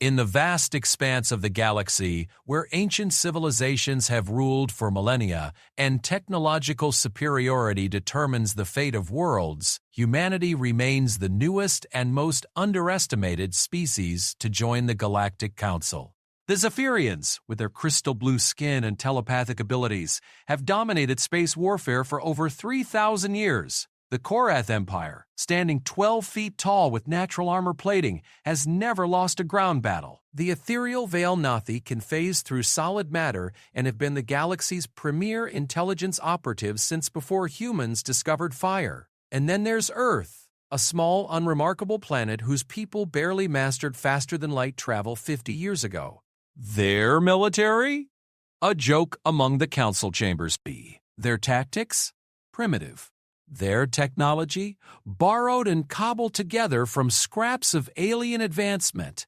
In the vast expanse of the galaxy, where ancient civilizations have ruled for millennia and technological superiority determines the fate of worlds, humanity remains the newest and most underestimated species to join the Galactic Council. The Zephyrians, with their crystal blue skin and telepathic abilities, have dominated space warfare for over 3,000 years. The Korath Empire, standing 12 feet tall with natural armor plating, has never lost a ground battle. The ethereal Veil Nathi can phase through solid matter and have been the galaxy's premier intelligence operatives since before humans discovered fire. And then there's Earth, a small, unremarkable planet whose people barely mastered faster-than-light travel 50 years ago. Their military? A joke among the council chambers. Their tactics? Primitive. Their technology, borrowed and cobbled together from scraps of alien advancement.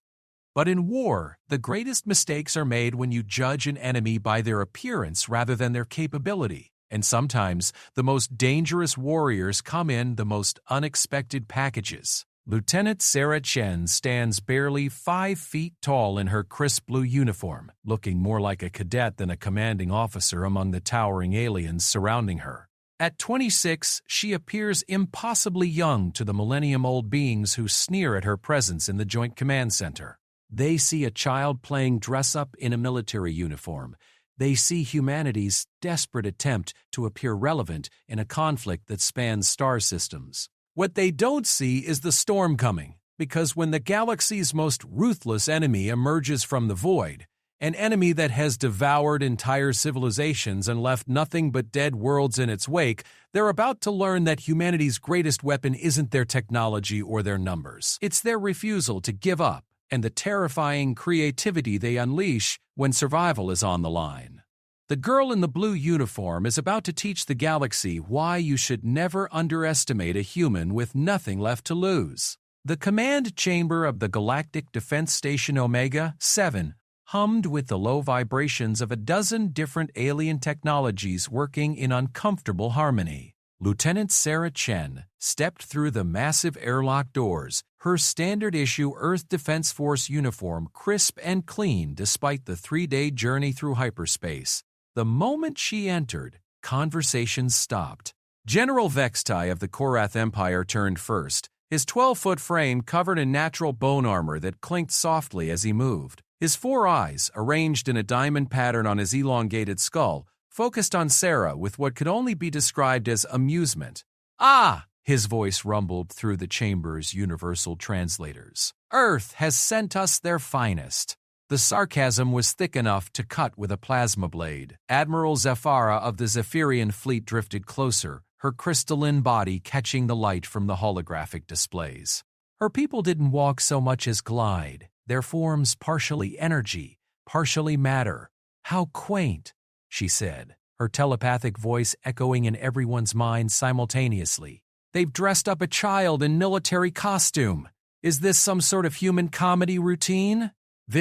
But in war, the greatest mistakes are made when you judge an enemy by their appearance rather than their capability. And sometimes, the most dangerous warriors come in the most unexpected packages. Lieutenant Sarah Chen stands barely 5 feet tall in her crisp blue uniform, looking more like a cadet than a commanding officer among the towering aliens surrounding her. At 26, she appears impossibly young to the millennium-old beings who sneer at her presence in the Joint Command Center. They see a child playing dress-up in a military uniform. They see humanity's desperate attempt to appear relevant in a conflict that spans star systems. What they don't see is the storm coming, because when the galaxy's most ruthless enemy emerges from the void, an enemy that has devoured entire civilizations and left nothing but dead worlds in its wake, they're about to learn that humanity's greatest weapon isn't their technology or their numbers. It's their refusal to give up and the terrifying creativity they unleash when survival is on the line. The girl in the blue uniform is about to teach the galaxy why you should never underestimate a human with nothing left to lose. The command chamber of the Galactic Defense Station Omega-7 hummed with the low vibrations of a dozen different alien technologies working in uncomfortable harmony. Lieutenant Sarah Chen stepped through the massive airlock doors, her standard-issue Earth Defense Force uniform crisp and clean despite the 3-day journey through hyperspace. The moment she entered, conversations stopped. General Vextai of the Korath Empire turned first, his 12-foot frame covered in natural bone armor that clinked softly as he moved. His 4 eyes, arranged in a diamond pattern on his elongated skull, focused on Sarah with what could only be described as amusement. "Ah!" his voice rumbled through the chamber's universal translators. "Earth has sent us their finest." The sarcasm was thick enough to cut with a plasma blade. Admiral Zephyra of the Zephyrian fleet drifted closer, her crystalline body catching the light from the holographic displays. Her people didn't walk so much as glide. Their forms partially energy, partially matter. "How quaint," she said, her telepathic voice echoing in everyone's mind simultaneously. "They've dressed up a child in military costume. Is this some sort of human comedy routine?"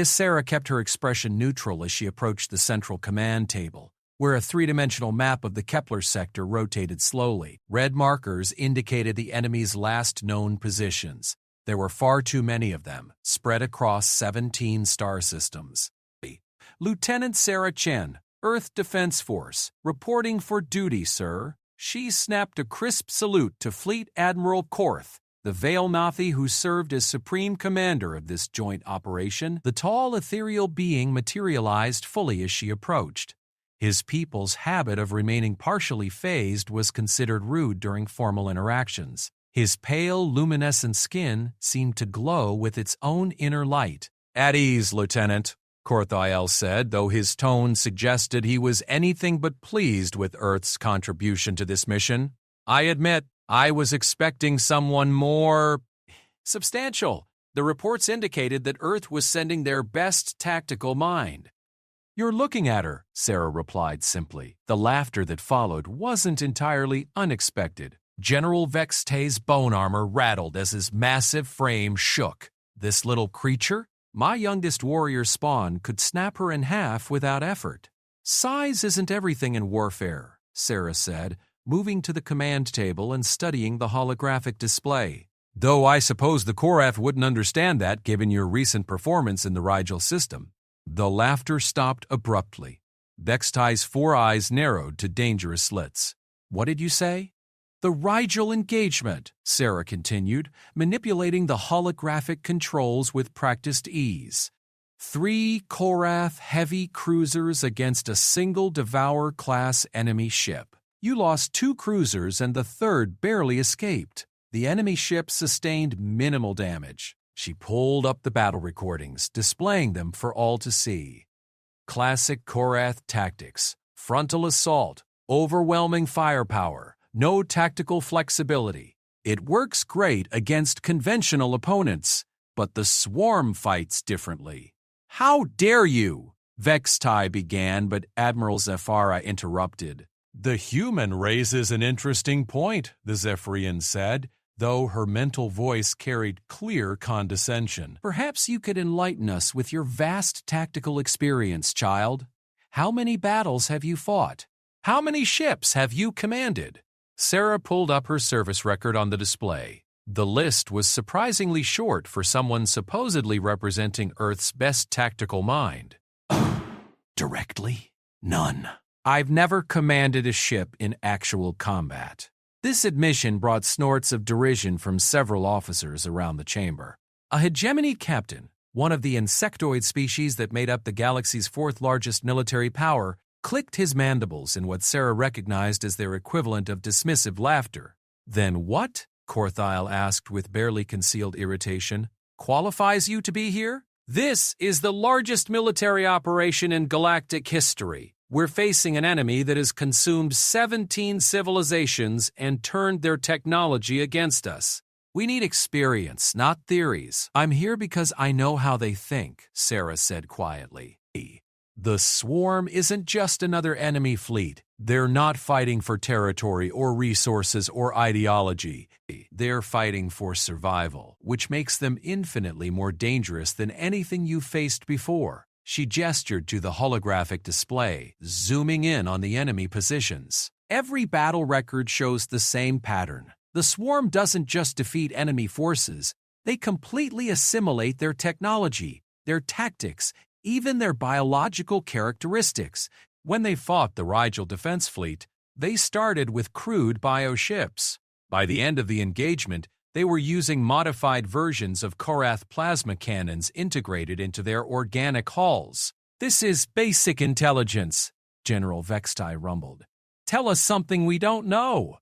Sarah kept her expression neutral as she approached the central command table, where a 3-dimensional map of the Kepler sector rotated slowly. Red markers indicated the enemy's last known positions. There were far too many of them, spread across 17 star systems. "Lieutenant Sarah Chen, Earth Defense Force, reporting for duty, sir." She snapped a crisp salute to Fleet Admiral Korth, the Veil Nathi who served as supreme commander of this joint operation. The tall ethereal being materialized fully as she approached. His people's habit of remaining partially phased was considered rude during formal interactions. His pale, luminescent skin seemed to glow with its own inner light. "At ease, Lieutenant," Korthael said, though his tone suggested he was anything but pleased with Earth's contribution to this mission. "I admit, I was expecting someone more substantial. The reports indicated that Earth was sending their best tactical mind." "You're looking at her," Sarah replied simply. The laughter that followed wasn't entirely unexpected. General Vextay's bone armor rattled as his massive frame shook. "This little creature? My youngest warrior spawn could snap her in half without effort." "Size isn't everything in warfare," Sarah said, moving to the command table and studying the holographic display. Though I suppose the Korath wouldn't understand that given your recent performance in the Rigel system. The laughter stopped abruptly. Vextai's 4 eyes narrowed to dangerous slits. What did you say? The Rigel engagement, Sarah continued, manipulating the holographic controls with practiced ease. 3 Korath heavy cruisers against a single Devour-class enemy ship. You lost 2 cruisers and the third barely escaped. The enemy ship sustained minimal damage. She pulled up the battle recordings, displaying them for all to see. Classic Korath tactics, frontal assault, overwhelming firepower, no tactical flexibility. It works great against conventional opponents, but the swarm fights differently. How dare you? Vextai began, but Admiral Zephyra interrupted. The human raises an interesting point, the Zephyrian said, though her mental voice carried clear condescension. Perhaps you could enlighten us with your vast tactical experience, child. How many battles have you fought? How many ships have you commanded? Sarah pulled up her service record on the display. The list was surprisingly short for someone supposedly representing Earth's best tactical mind. Directly? None. I've never commanded a ship in actual combat. This admission brought snorts of derision from several officers around the chamber. A hegemony captain, one of the insectoid species that made up the galaxy's 4th largest military power, clicked his mandibles in what Sarah recognized as their equivalent of dismissive laughter. Then what? Korthile asked with barely concealed irritation. Qualifies you to be here? This is the largest military operation in galactic history. We're facing an enemy that has consumed 17 civilizations and turned their technology against us. We need experience, not theories. I'm here because I know how they think, Sarah said quietly. The swarm isn't just another enemy fleet. They're not fighting for territory or resources or ideology. They're fighting for survival, which makes them infinitely more dangerous than anything you've faced before. She gestured to the holographic display, zooming in on the enemy positions. Every battle record shows the same pattern. The swarm doesn't just defeat enemy forces, they completely assimilate their technology, their tactics, even their biological characteristics. When they fought the Rigel Defense Fleet, they started with crude bioships. By the end of the engagement, they were using modified versions of Korath plasma cannons integrated into their organic hulls. This is basic intelligence, General Vextai rumbled. Tell us something we don't know.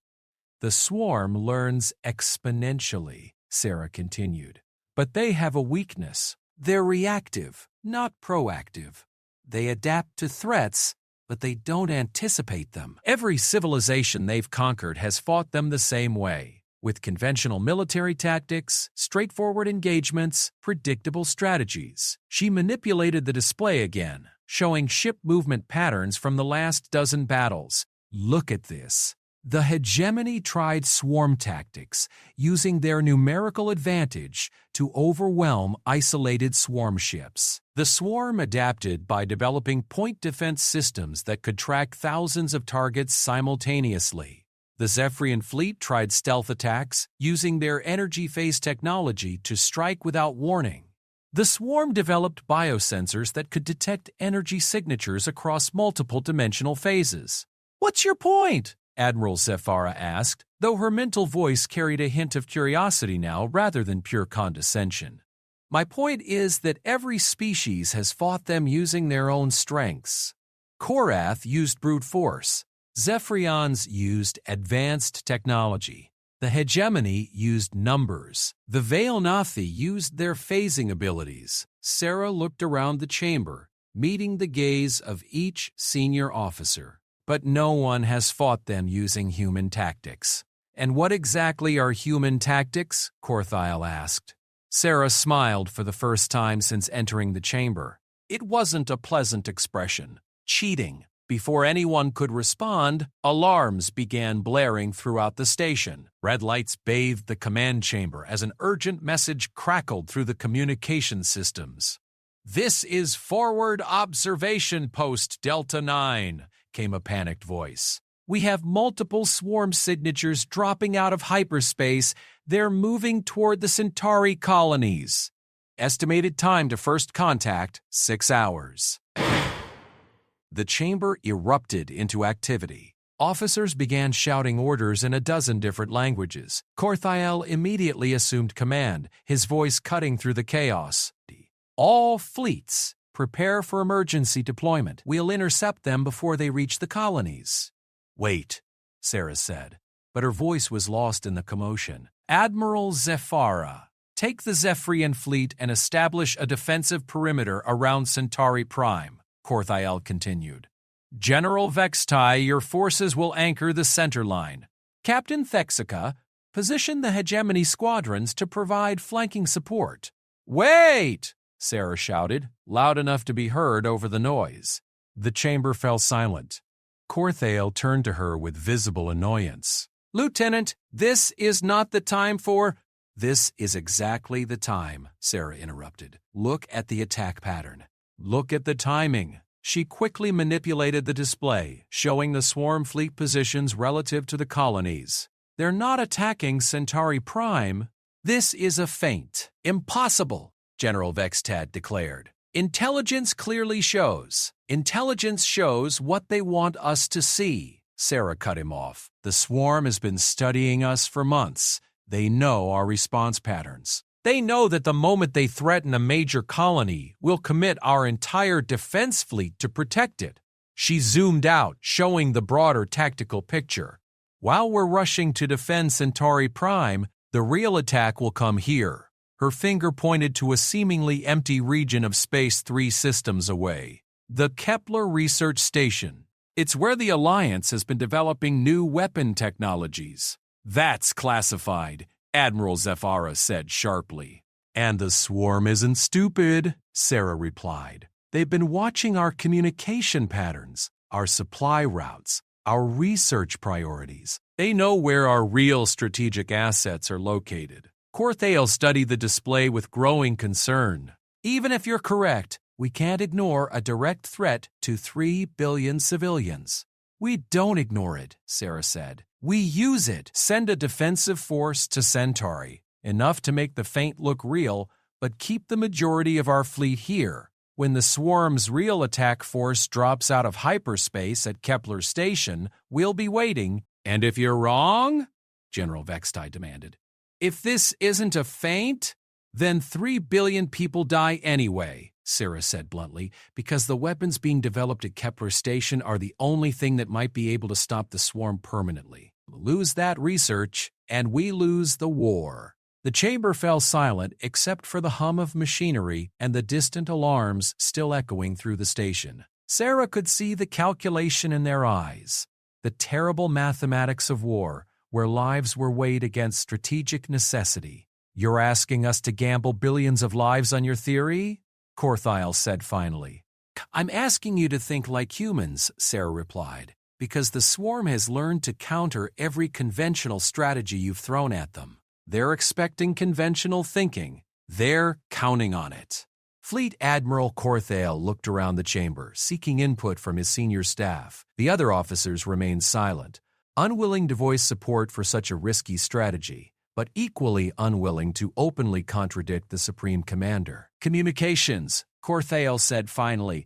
The swarm learns exponentially, Sarah continued. But they have a weakness. They're reactive, not proactive. They adapt to threats, but they don't anticipate them. Every civilization they've conquered has fought them the same way. With conventional military tactics, straightforward engagements, predictable strategies. She manipulated the display again, showing ship movement patterns from the last dozen battles. Look at this. The hegemony tried swarm tactics, using their numerical advantage to overwhelm isolated swarm ships. The swarm adapted by developing point defense systems that could track thousands of targets simultaneously. The Zephyrian fleet tried stealth attacks, using their energy phase technology to strike without warning. The swarm developed biosensors that could detect energy signatures across multiple dimensional phases. What's your point? Admiral Zephyra asked, though her mental voice carried a hint of curiosity now rather than pure condescension. My point is that every species has fought them using their own strengths. Korath used brute force. Zephyrians used advanced technology. The hegemony used numbers. The Veilnathi used their phasing abilities. Sarah looked around the chamber, meeting the gaze of each senior officer. But no one has fought them using human tactics. And what exactly are human tactics? Korthile asked. Sarah smiled for the first time since entering the chamber. It wasn't a pleasant expression. Cheating. Before anyone could respond, alarms began blaring throughout the station. Red lights bathed the command chamber as an urgent message crackled through the communication systems. "This is Forward Observation Post Delta 9, came a panicked voice. We have multiple swarm signatures dropping out of hyperspace. They're moving toward the Centauri colonies. Estimated time to first contact, 6 hours. The chamber erupted into activity. Officers began shouting orders in a dozen different languages. Korthael immediately assumed command, his voice cutting through the chaos. All fleets, prepare for emergency deployment. We'll intercept them before they reach the colonies. Wait, Sarah said, but her voice was lost in the commotion. Admiral Zephyra, take the Zephyrian fleet and establish a defensive perimeter around Centauri Prime, Korthael continued. General Vextai, your forces will anchor the center line. Captain Thexica, position the hegemony squadrons to provide flanking support. Wait! Sarah shouted, loud enough to be heard over the noise. The chamber fell silent. Korthael turned to her with visible annoyance. Lieutenant, this is not the time for— This is exactly the time, Sarah interrupted. Look at the attack pattern. Look at the timing. She quickly manipulated the display, showing the swarm fleet positions relative to the colonies. They're not attacking Centauri Prime. This is a feint. Impossible, General Vextad declared. Intelligence clearly shows. Intelligence shows what they want us to see. Sarah cut him off. The swarm has been studying us for months. They know our response patterns. They know that the moment they threaten a major colony, we'll commit our entire defense fleet to protect it. She zoomed out, showing the broader tactical picture. While we're rushing to defend Centauri Prime, the real attack will come here. Her finger pointed to a seemingly empty region of space 3 systems away. The Kepler Research Station. It's where the Alliance has been developing new weapon technologies. That's classified, Admiral Zephyra said sharply. And the swarm isn't stupid, Sarah replied. They've been watching our communication patterns, our supply routes, our research priorities. They know where our real strategic assets are located. Korthael studied the display with growing concern. Even if you're correct, we can't ignore a direct threat to 3 billion civilians. We don't ignore it, Sarah said. We use it. Send a defensive force to Centauri, enough to make the feint look real, but keep the majority of our fleet here. When the swarm's real attack force drops out of hyperspace at Kepler Station, we'll be waiting. And if you're wrong, General Vextai demanded. If this isn't a feint, then 3 billion people die anyway, Sarah said bluntly, because the weapons being developed at Kepler Station are the only thing that might be able to stop the swarm permanently. Lose that research, and we lose the war. The chamber fell silent except for the hum of machinery and the distant alarms still echoing through the station. Sarah could see the calculation in their eyes, the terrible mathematics of war, where lives were weighed against strategic necessity. You're asking us to gamble billions of lives on your theory? Korthael said finally. I'm asking you to think like humans, Sarah replied, because the swarm has learned to counter every conventional strategy you've thrown at them. They're expecting conventional thinking. They're counting on it. Fleet Admiral Korthael looked around the chamber, seeking input from his senior staff. The other officers remained silent, unwilling to voice support for such a risky strategy, but equally unwilling to openly contradict the Supreme Commander. Communications, Korthael said finally.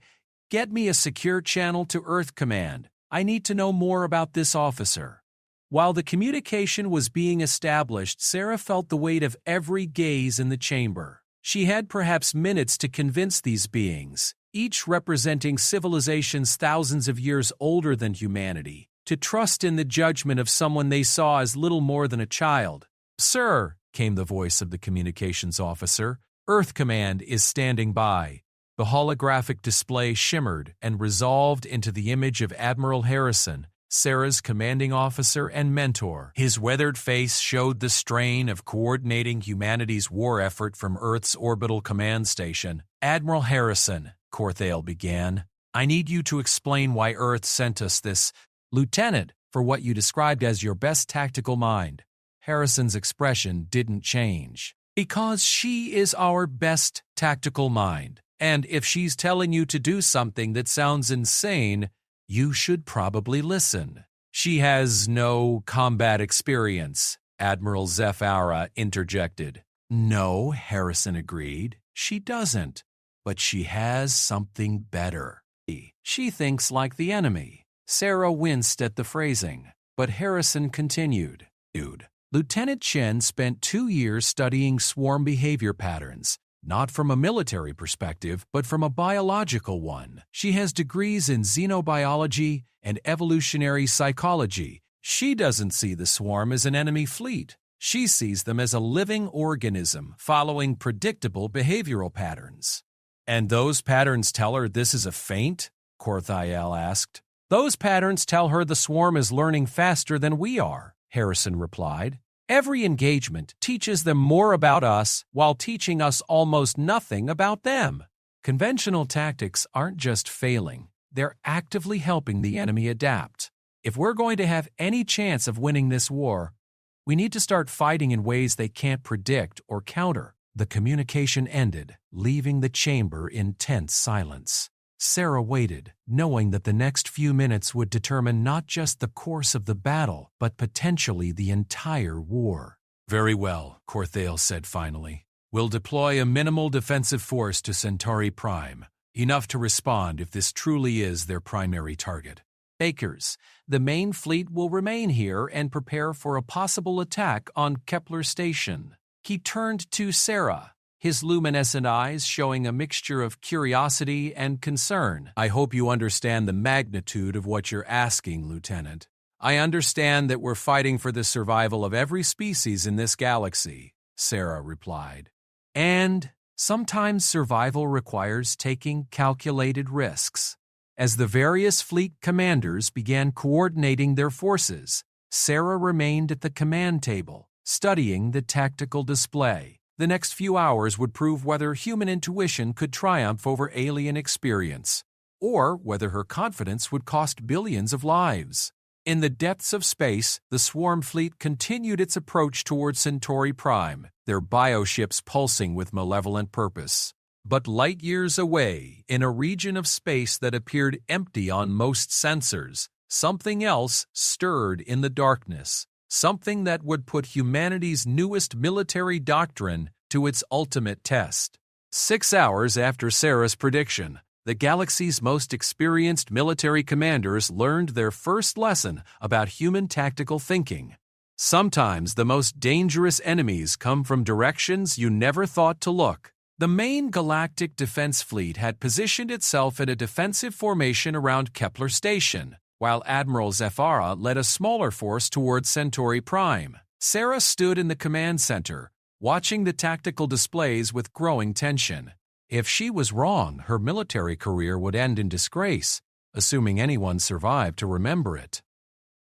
Get me a secure channel to Earth Command. I need to know more about this officer. While the communication was being established, Sarah felt the weight of every gaze in the chamber. She had perhaps minutes to convince these beings, each representing civilizations thousands of years older than humanity, to trust in the judgment of someone they saw as little more than a child. Sir, came the voice of the communications officer, Earth Command is standing by. The holographic display shimmered and resolved into the image of Admiral Harrison, Sarah's commanding officer and mentor. His weathered face showed the strain of coordinating humanity's war effort from Earth's orbital command station. Admiral Harrison, Korthael began, I need you to explain why Earth sent us this lieutenant for what you described as your best tactical mind. Harrison's expression didn't change. Because she is our best tactical mind, and if she's telling you to do something that sounds insane, you should probably listen. She has no combat experience, Admiral Zephyra interjected. No, Harrison agreed. She doesn't. But she has something better. She thinks like the enemy. Sarah winced at the phrasing, but Harrison continued. Lieutenant Chen spent 2 years studying swarm behavior patterns, not from a military perspective, but from a biological one. She has degrees in xenobiology and evolutionary psychology. She doesn't see the swarm as an enemy fleet. She sees them as a living organism following predictable behavioral patterns. And those patterns tell her this is a feint? Korthael asked. Those patterns tell her the swarm is learning faster than we are, Harrison replied. Every engagement teaches them more about us while teaching us almost nothing about them. Conventional tactics aren't just failing, they're actively helping the enemy adapt. If we're going to have any chance of winning this war, we need to start fighting in ways they can't predict or counter. The communication ended, leaving the chamber in tense silence. Sarah waited, knowing that the next few minutes would determine not just the course of the battle, but potentially the entire war. Very well, Korthael said finally. We'll deploy a minimal defensive force to Centauri Prime, enough to respond if this truly is their primary target. Bakers, the main fleet will remain here and prepare for a possible attack on Kepler Station. He turned to Sarah, his luminescent eyes showing a mixture of curiosity and concern. I hope you understand the magnitude of what you're asking, Lieutenant. I understand that we're fighting for the survival of every species in this galaxy, Sarah replied. And sometimes survival requires taking calculated risks. As the various fleet commanders began coordinating their forces, Sarah remained at the command table, studying the tactical display. The next few hours would prove whether human intuition could triumph over alien experience, or whether her confidence would cost billions of lives. In the depths of space, the swarm fleet continued its approach toward Centauri Prime, their bioships pulsing with malevolent purpose. But light years away, in a region of space that appeared empty on most sensors, something else stirred in the darkness. Something that would put humanity's newest military doctrine to its ultimate test. 6 hours after Sarah's prediction, the galaxy's most experienced military commanders learned their first lesson about human tactical thinking. Sometimes the most dangerous enemies come from directions you never thought to look. The main galactic defense fleet had positioned itself in a defensive formation around Kepler Station, while Admiral Zephyra led a smaller force towards Centauri Prime. Sarah stood in the command center, watching the tactical displays with growing tension. If she was wrong, her military career would end in disgrace, assuming anyone survived to remember it.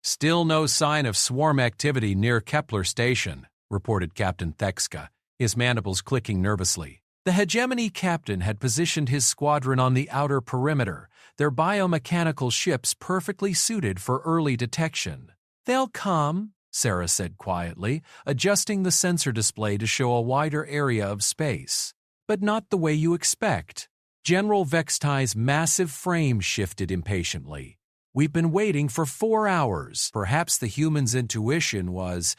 Still no sign of swarm activity near Kepler Station, reported Captain Thekska, his mandibles clicking nervously. The hegemony captain had positioned his squadron on the outer perimeter, their biomechanical ships perfectly suited for early detection. They'll come, Sarah said quietly, adjusting the sensor display to show a wider area of space. But not the way you expect. General Vextai's massive frame shifted impatiently. We've been waiting for 4 hours. Perhaps the human's intuition was...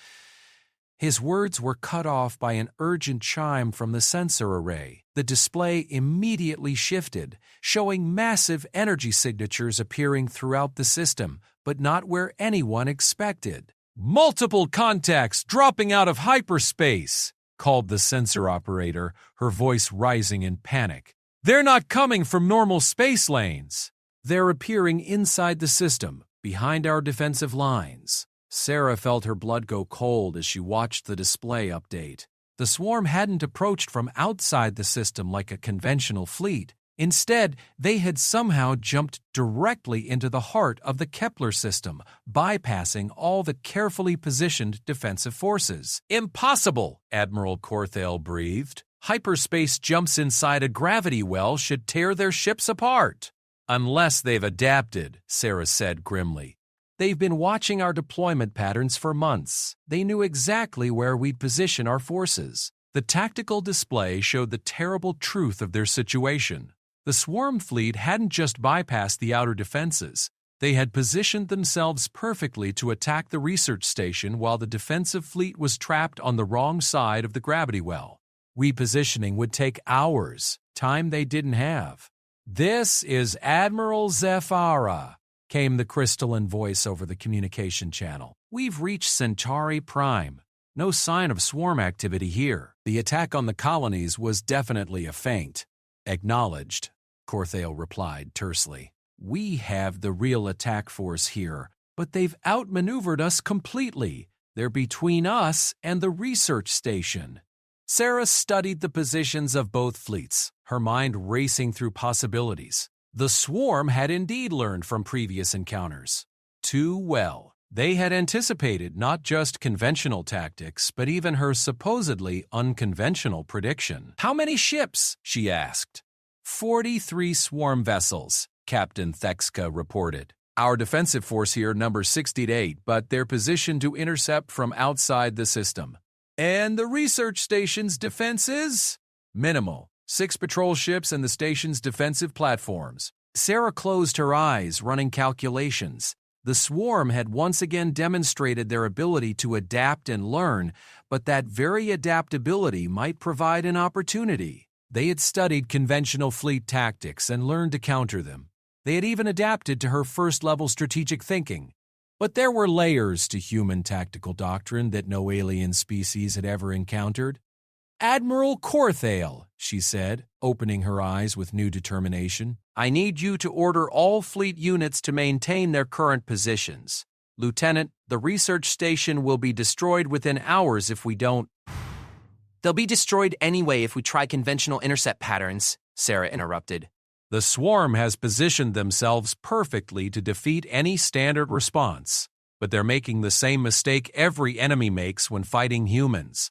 His words were cut off by an urgent chime from the sensor array. The display immediately shifted, showing massive energy signatures appearing throughout the system, but not where anyone expected. "Multiple contacts dropping out of hyperspace," called the sensor operator, her voice rising in panic. "They're not coming from normal space lanes. They're appearing inside the system, behind our defensive lines." Sarah felt her blood go cold as she watched the display update. The swarm hadn't approached from outside the system like a conventional fleet. Instead, they had somehow jumped directly into the heart of the Kepler system, bypassing all the carefully positioned defensive forces. "Impossible," Admiral Korthael breathed. "Hyperspace jumps inside a gravity well should tear their ships apart." "Unless they've adapted," Sarah said grimly. "They've been watching our deployment patterns for months. They knew exactly where we'd position our forces." The tactical display showed the terrible truth of their situation. The swarm fleet hadn't just bypassed the outer defenses. They had positioned themselves perfectly to attack the research station while the defensive fleet was trapped on the wrong side of the gravity well. Repositioning would take hours, time they didn't have. "This is Admiral Zephyra," came the crystalline voice over the communication channel. "We've reached Centauri Prime. No sign of swarm activity here. The attack on the colonies was definitely a feint." "Acknowledged," Corthale replied tersely. "We have the real attack force here, but they've outmaneuvered us completely. They're between us and the research station." Sarah studied the positions of both fleets, her mind racing through possibilities. The swarm had indeed learned from previous encounters. Too well. They had anticipated not just conventional tactics, but even her supposedly unconventional prediction. "How many ships?" she asked. 43 swarm vessels," Captain Thexka reported. "Our defensive force here numbers 68, but they're positioned to intercept from outside the system." "And the research station's defenses?" "Minimal. 6 patrol ships and the station's defensive platforms." Sarah closed her eyes, running calculations. The swarm had once again demonstrated their ability to adapt and learn, but that very adaptability might provide an opportunity. They had studied conventional fleet tactics and learned to counter them. They had even adapted to her first-level strategic thinking. But there were layers to human tactical doctrine that no alien species had ever encountered. "Admiral Corthale," she said, opening her eyes with new determination, "I need you to order all fleet units to maintain their current positions. Lieutenant, the research station will be destroyed within hours if we don't—" "They'll be destroyed anyway if we try conventional intercept patterns," Sarah interrupted. "The swarm has positioned themselves perfectly to defeat any standard response, but they're making the same mistake every enemy makes when fighting humans.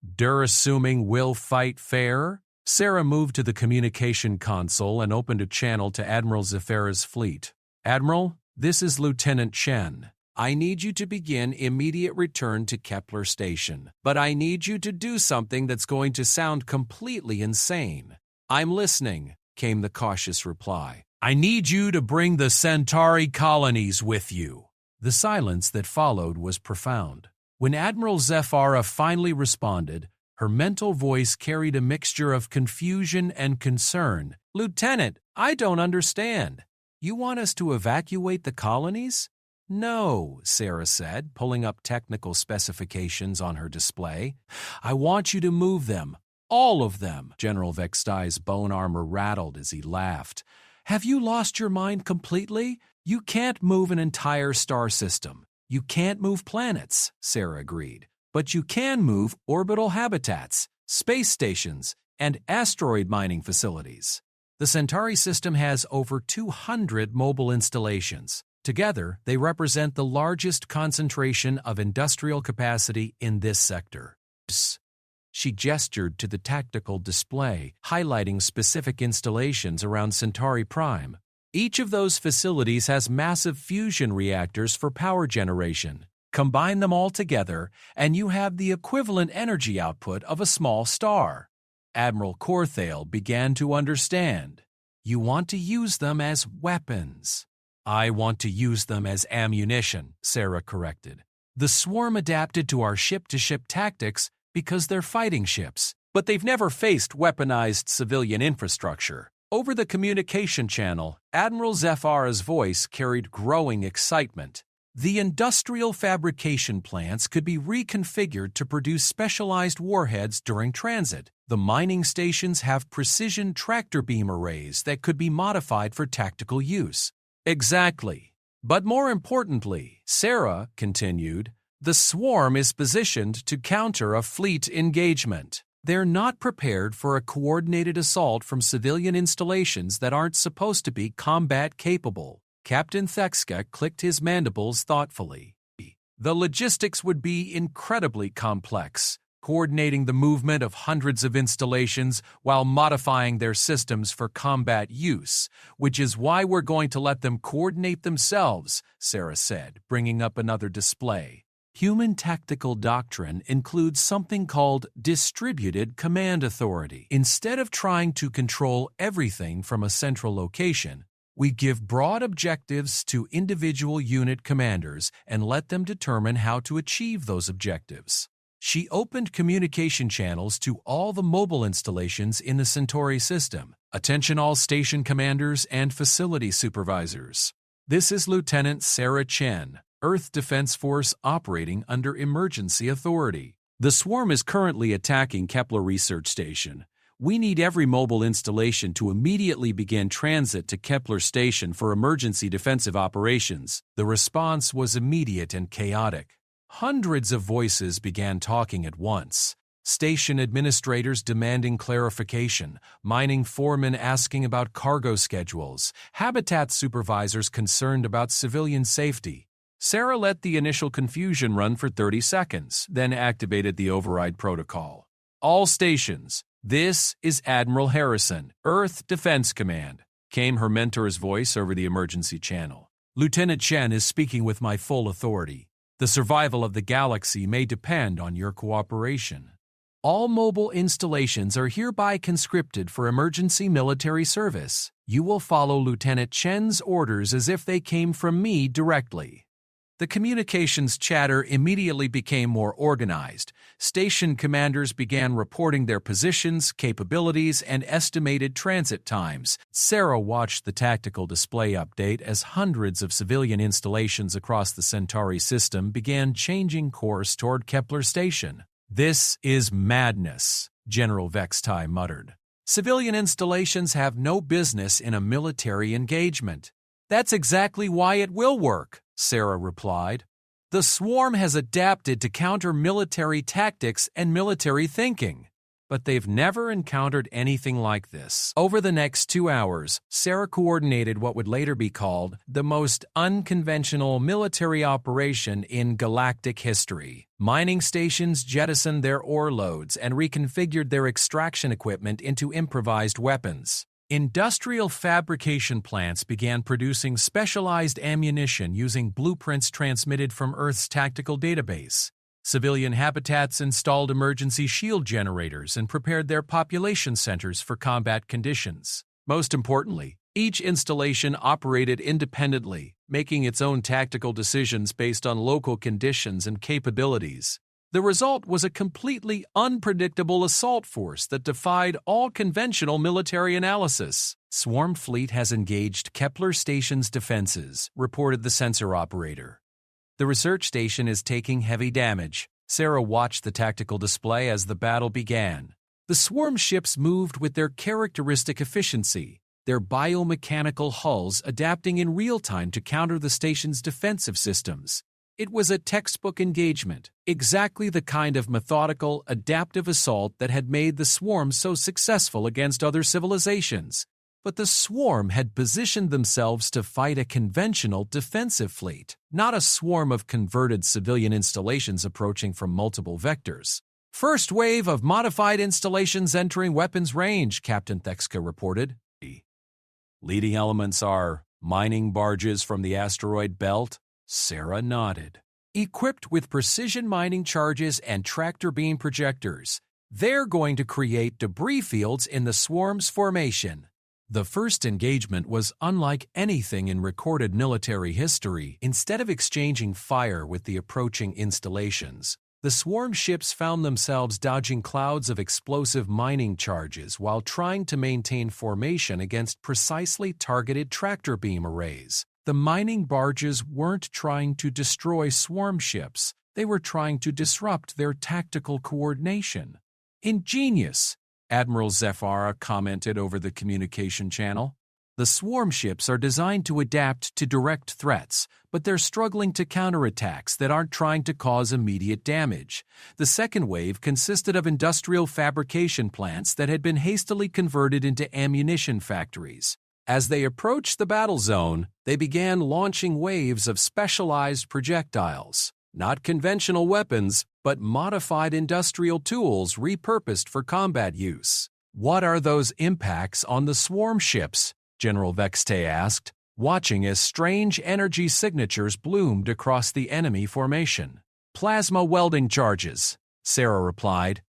They're assuming we'll fight fair?" Sarah moved to the communication console and opened a channel to Admiral Zephyra's fleet. "Admiral, this is Lieutenant Chen. I need you to begin immediate return to Kepler Station, but I need you to do something that's going to sound completely insane." "I'm listening," came the cautious reply. "I need you to bring the Centauri colonies with you." The silence that followed was profound. When Admiral Zephyra finally responded, her mental voice carried a mixture of confusion and concern. "Lieutenant, I don't understand. You want us to evacuate the colonies?" "No," Sarah said, pulling up technical specifications on her display. "I want you to move them. All of them." General Vextai's bone armor rattled as he laughed. "Have you lost your mind completely? You can't move an entire star system. You can't move planets," Sarah agreed. "But you can move orbital habitats, space stations, and asteroid mining facilities. The Centauri system has over 200 mobile installations. Together, they represent the largest concentration of industrial capacity in this sector." She gestured to the tactical display, highlighting specific installations around Centauri Prime. "Each of those facilities has massive fusion reactors for power generation. Combine them all together, and you have the equivalent energy output of a small star." Admiral Corthale began to understand. "You want to use them as weapons." "I want to use them as ammunition," Sarah corrected. "The swarm adapted to our ship-to-ship tactics because they're fighting ships, but they've never faced weaponized civilian infrastructure." Over the communication channel, Admiral Zephyra's voice carried growing excitement. The industrial fabrication plants could be reconfigured to produce specialized warheads during transit. The mining stations have precision tractor beam arrays that could be modified for tactical use. Exactly. But more importantly, Sarah continued, the swarm is positioned to counter a fleet engagement. They're not prepared for a coordinated assault from civilian installations that aren't supposed to be combat capable. Captain Thexka clicked his mandibles thoughtfully. The logistics would be incredibly complex, coordinating the movement of hundreds of installations while modifying their systems for combat use, which is why we're going to let them coordinate themselves, Sarah said, bringing up another display. Human tactical doctrine includes something called distributed command authority. Instead of trying to control everything from a central location, We give broad objectives to individual unit commanders and let them determine how to achieve those objectives. She opened communication channels to all the mobile installations in the Centauri system. Attention all station commanders and facility supervisors. This is Lieutenant Sarah Chen, Earth Defense Force operating under emergency authority. The swarm is currently attacking Kepler Research Station. We need every mobile installation to immediately begin transit to Kepler Station for emergency defensive operations. The response was immediate and chaotic. Hundreds of voices began talking at once. Station administrators demanding clarification, mining foremen asking about cargo schedules, habitat supervisors concerned about civilian safety. Sarah let the initial confusion run for 30 seconds, then activated the override protocol. All stations. This is Admiral Harrison, Earth Defense Command, came her mentor's voice over the emergency channel. Lieutenant Chen is speaking with my full authority. The survival of the galaxy may depend on your cooperation. All mobile installations are hereby conscripted for emergency military service. You will follow Lieutenant Chen's orders as if they came from me directly. The communications chatter immediately became more organized. Station commanders began reporting their positions, capabilities, and estimated transit times. Sarah watched the tactical display update as hundreds of civilian installations across the Centauri system began changing course toward Kepler Station. This is madness, General Vextai muttered. Civilian installations have no business in a military engagement. That's exactly why it will work, Sarah replied. The swarm has adapted to counter military tactics and military thinking, but they've never encountered anything like this. Over the next 2 hours, Sarah coordinated what would later be called the most unconventional military operation in galactic history. Mining stations jettisoned their ore loads and reconfigured their extraction equipment into improvised weapons. Industrial fabrication plants began producing specialized ammunition using blueprints transmitted from Earth's tactical database. Civilian habitats installed emergency shield generators and prepared their population centers for combat conditions. Most importantly, each installation operated independently, making its own tactical decisions based on local conditions and capabilities. The result was a completely unpredictable assault force that defied all conventional military analysis. Swarm Fleet has engaged Kepler Station's defenses, reported the sensor operator. The research station is taking heavy damage. Sarah watched the tactical display as the battle began. The swarm ships moved with their characteristic efficiency, their biomechanical hulls adapting in real time to counter the station's defensive systems. It was a textbook engagement, exactly the kind of methodical, adaptive assault that had made the swarm so successful against other civilizations. But the swarm had positioned themselves to fight a conventional defensive fleet, not a swarm of converted civilian installations approaching from multiple vectors. First wave of modified installations entering weapons range, Captain Thexka reported. Leading elements are mining barges from the asteroid belt. Sarah nodded. Equipped with precision mining charges and tractor beam projectors, they're going to create debris fields in the swarm's formation. The first engagement was unlike anything in recorded military history. Instead of exchanging fire with the approaching installations, the swarm ships found themselves dodging clouds of explosive mining charges while trying to maintain formation against precisely targeted tractor beam arrays. The mining barges weren't trying to destroy swarm ships. They were trying to disrupt their tactical coordination. Ingenious, Admiral Zephyra commented over the communication channel. The swarm ships are designed to adapt to direct threats, but they're struggling to counterattacks that aren't trying to cause immediate damage. The second wave consisted of industrial fabrication plants that had been hastily converted into ammunition factories. As they approached the battle zone, they began launching waves of specialized projectiles. Not conventional weapons, but modified industrial tools repurposed for combat use. What are those impacts on the swarm ships? General Vextai asked, watching as strange energy signatures bloomed across the enemy formation. Plasma welding charges, Sarah replied.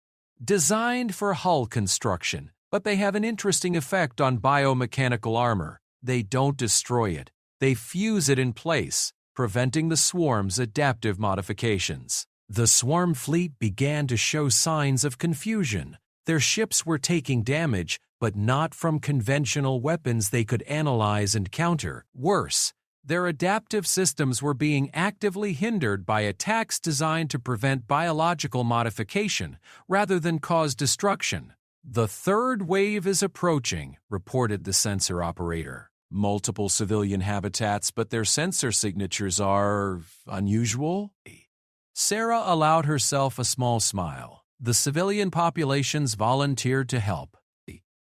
Designed for hull construction, but they have an interesting effect on biomechanical armor. They don't destroy it. They fuse it in place, preventing the swarm's adaptive modifications. The swarm fleet began to show signs of confusion. Their ships were taking damage, but not from conventional weapons they could analyze and counter. Worse, their adaptive systems were being actively hindered by attacks designed to prevent biological modification rather than cause destruction. "The third wave is approaching," reported the sensor operator. "Multiple civilian habitats, but their sensor signatures are unusual?" Sarah allowed herself a small smile. The civilian populations volunteered to help.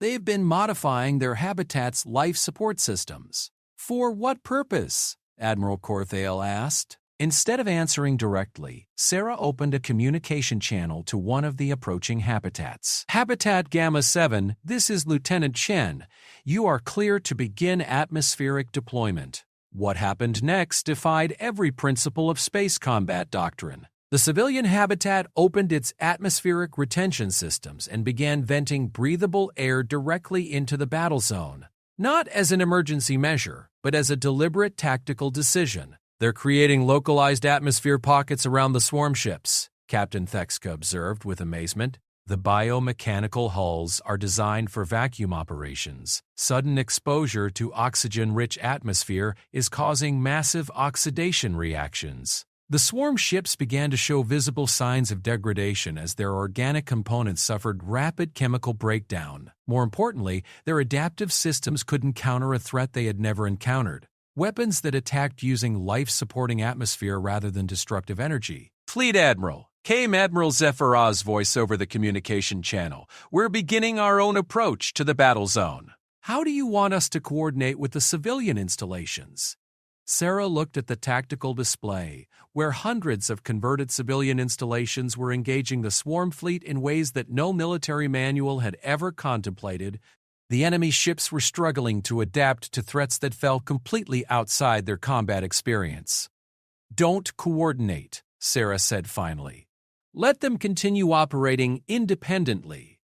They've been modifying their habitat's life support systems. "For what purpose?" Admiral Corthale asked. Instead of answering directly, Sarah opened a communication channel to one of the approaching habitats. "Habitat Gamma 7, this is Lieutenant Chen. You are clear to begin atmospheric deployment." What happened next defied every principle of space combat doctrine. The civilian habitat opened its atmospheric retention systems and began venting breathable air directly into the battle zone. Not as an emergency measure, but as a deliberate tactical decision. "They're creating localized atmosphere pockets around the swarm ships," Captain Thexka observed with amazement. "The biomechanical hulls are designed for vacuum operations. Sudden exposure to oxygen-rich atmosphere is causing massive oxidation reactions." The swarm ships began to show visible signs of degradation as their organic components suffered rapid chemical breakdown. More importantly, their adaptive systems couldn't counter a threat they had never encountered. Weapons that attacked using life-supporting atmosphere rather than destructive energy. "Fleet Admiral," came Admiral Zephyraz's voice over the communication channel. "We're beginning our own approach to the battle zone. How do you want us to coordinate with the civilian installations?" Sarah looked at the tactical display, where hundreds of converted civilian installations were engaging the swarm fleet in ways that no military manual had ever contemplated. The enemy ships were struggling to adapt to threats that fell completely outside their combat experience. "Don't coordinate," Sarah said finally. "Let them continue operating independently.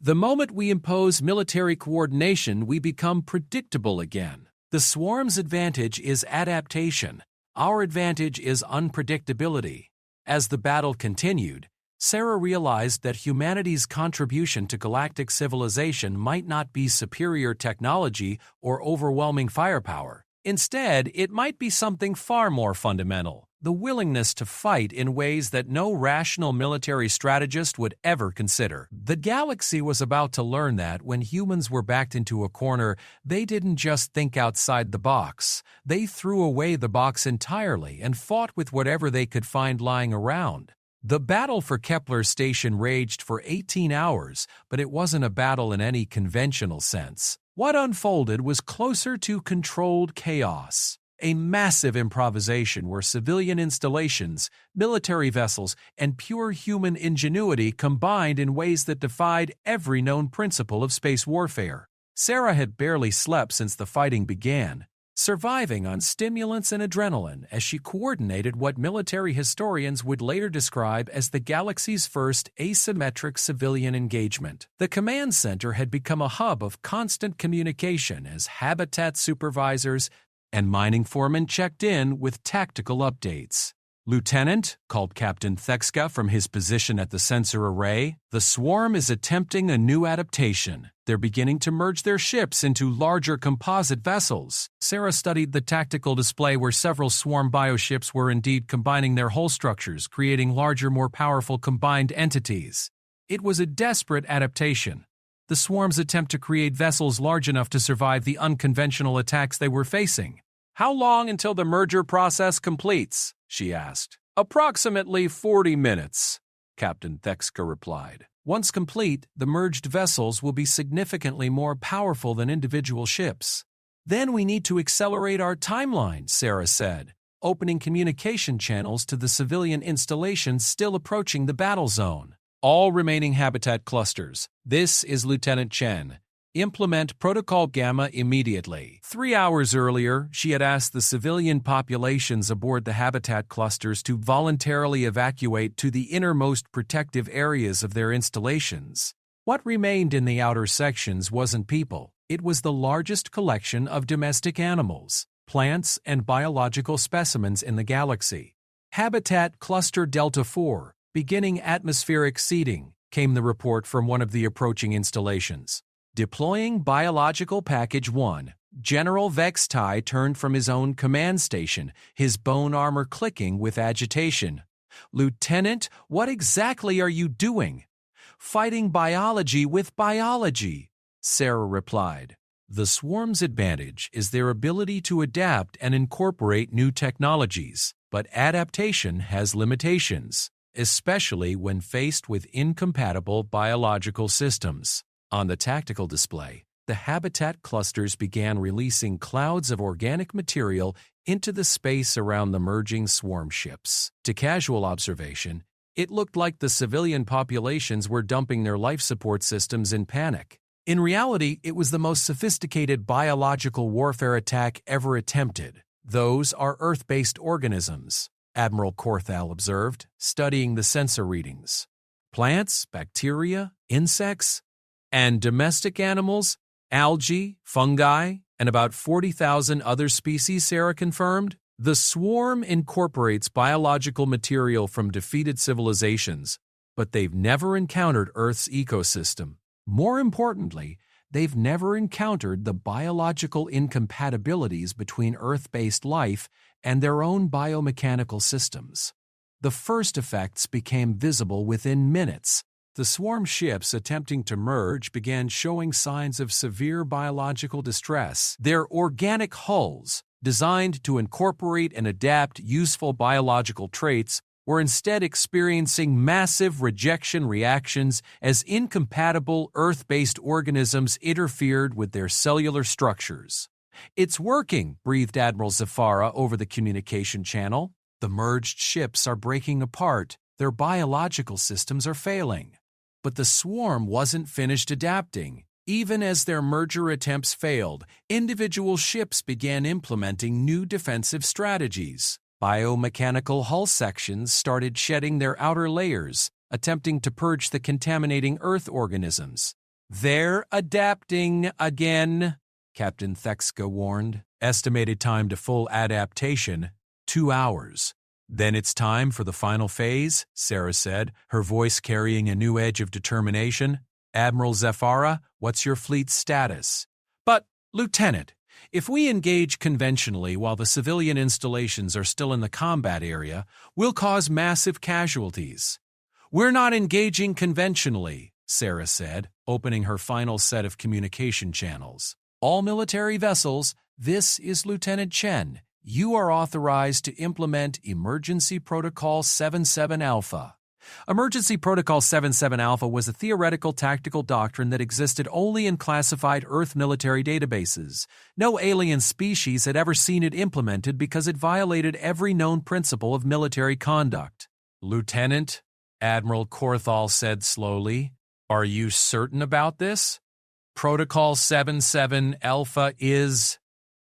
The moment we impose military coordination, we become predictable again. The swarm's advantage is adaptation. Our advantage is unpredictability." As the battle continued, Sarah realized that humanity's contribution to galactic civilization might not be superior technology or overwhelming firepower. Instead, it might be something far more fundamental: the willingness to fight in ways that no rational military strategist would ever consider. The galaxy was about to learn that when humans were backed into a corner, they didn't just think outside the box. They threw away the box entirely and fought with whatever they could find lying around. The battle for Kepler Station raged for 18 hours, but it wasn't a battle in any conventional sense. What unfolded was closer to controlled chaos. A massive improvisation where civilian installations, military vessels, and pure human ingenuity combined in ways that defied every known principle of space warfare. Sarah had barely slept since the fighting began, surviving on stimulants and adrenaline as she coordinated what military historians would later describe as the galaxy's first asymmetric civilian engagement. The command center had become a hub of constant communication as habitat supervisors and mining foremen checked in with tactical updates. "Lieutenant," called Captain Thexka from his position at the sensor array, "the swarm is attempting a new adaptation. They're beginning to merge their ships into larger composite vessels." Sarah studied the tactical display where several swarm bioships were indeed combining their hull structures, creating larger, more powerful combined entities. It was a desperate adaptation. The swarm's attempt to create vessels large enough to survive the unconventional attacks they were facing. "How long until the merger process completes?" she asked. "Approximately 40 minutes, Captain Thexka replied. "Once complete, the merged vessels will be significantly more powerful than individual ships." "Then we need to accelerate our timeline," Sarah said, opening communication channels to the civilian installations still approaching the battle zone. "All remaining habitat clusters. This is Lieutenant Chen. Implement Protocol Gamma immediately." 3 hours earlier, she had asked the civilian populations aboard the habitat clusters to voluntarily evacuate to the innermost protective areas of their installations. What remained in the outer sections wasn't people. It was the largest collection of domestic animals, plants, and biological specimens in the galaxy. Habitat Cluster Delta 4, beginning atmospheric seeding, came the report from one of the approaching installations. Deploying Biological Package 1, General Vextai turned from his own command station, his bone armor clicking with agitation. "Lieutenant, what exactly are you doing?" "Fighting biology with biology," Sarah replied. The swarm's advantage is their ability to adapt and incorporate new technologies, but adaptation has limitations, especially when faced with incompatible biological systems. On the tactical display, the habitat clusters began releasing clouds of organic material into the space around the merging swarm ships. To casual observation, it looked like the civilian populations were dumping their life support systems in panic. In reality, it was the most sophisticated biological warfare attack ever attempted. "Those are Earth-based organisms," Admiral Korthal observed, studying the sensor readings. "Plants, bacteria, insects, and domestic animals, algae, fungi, and about 40,000 other species," Sarah confirmed. The swarm incorporates biological material from defeated civilizations, but they've never encountered Earth's ecosystem. More importantly, they've never encountered the biological incompatibilities between Earth-based life and their own biomechanical systems. The first effects became visible within minutes. The swarm ships attempting to merge began showing signs of severe biological distress. Their organic hulls, designed to incorporate and adapt useful biological traits, were instead experiencing massive rejection reactions as incompatible Earth-based organisms interfered with their cellular structures. "It's working," breathed Admiral Zafara over the communication channel. "The merged ships are breaking apart. Their biological systems are failing." But the swarm wasn't finished adapting. Even as their merger attempts failed, individual ships began implementing new defensive strategies. Biomechanical hull sections started shedding their outer layers, attempting to purge the contaminating Earth organisms. "They're adapting again," Captain Thexka warned. Estimated time to full adaptation, 2 hours. "Then it's time for the final phase," Sarah said, her voice carrying a new edge of determination. "Admiral Zafara, what's your fleet's status?" "But, Lieutenant, if we engage conventionally while the civilian installations are still in the combat area, we'll cause massive casualties." "We're not engaging conventionally," Sarah said, opening her final set of communication channels. "All military vessels, this is Lieutenant Chen. You are authorized to implement Emergency Protocol 77 Alpha. Emergency Protocol 77 Alpha was a theoretical tactical doctrine that existed only in classified Earth military databases. No alien species had ever seen it implemented because it violated every known principle of military conduct. "Lieutenant," Admiral Korthal said slowly, "are you certain about this? Protocol 77 Alpha is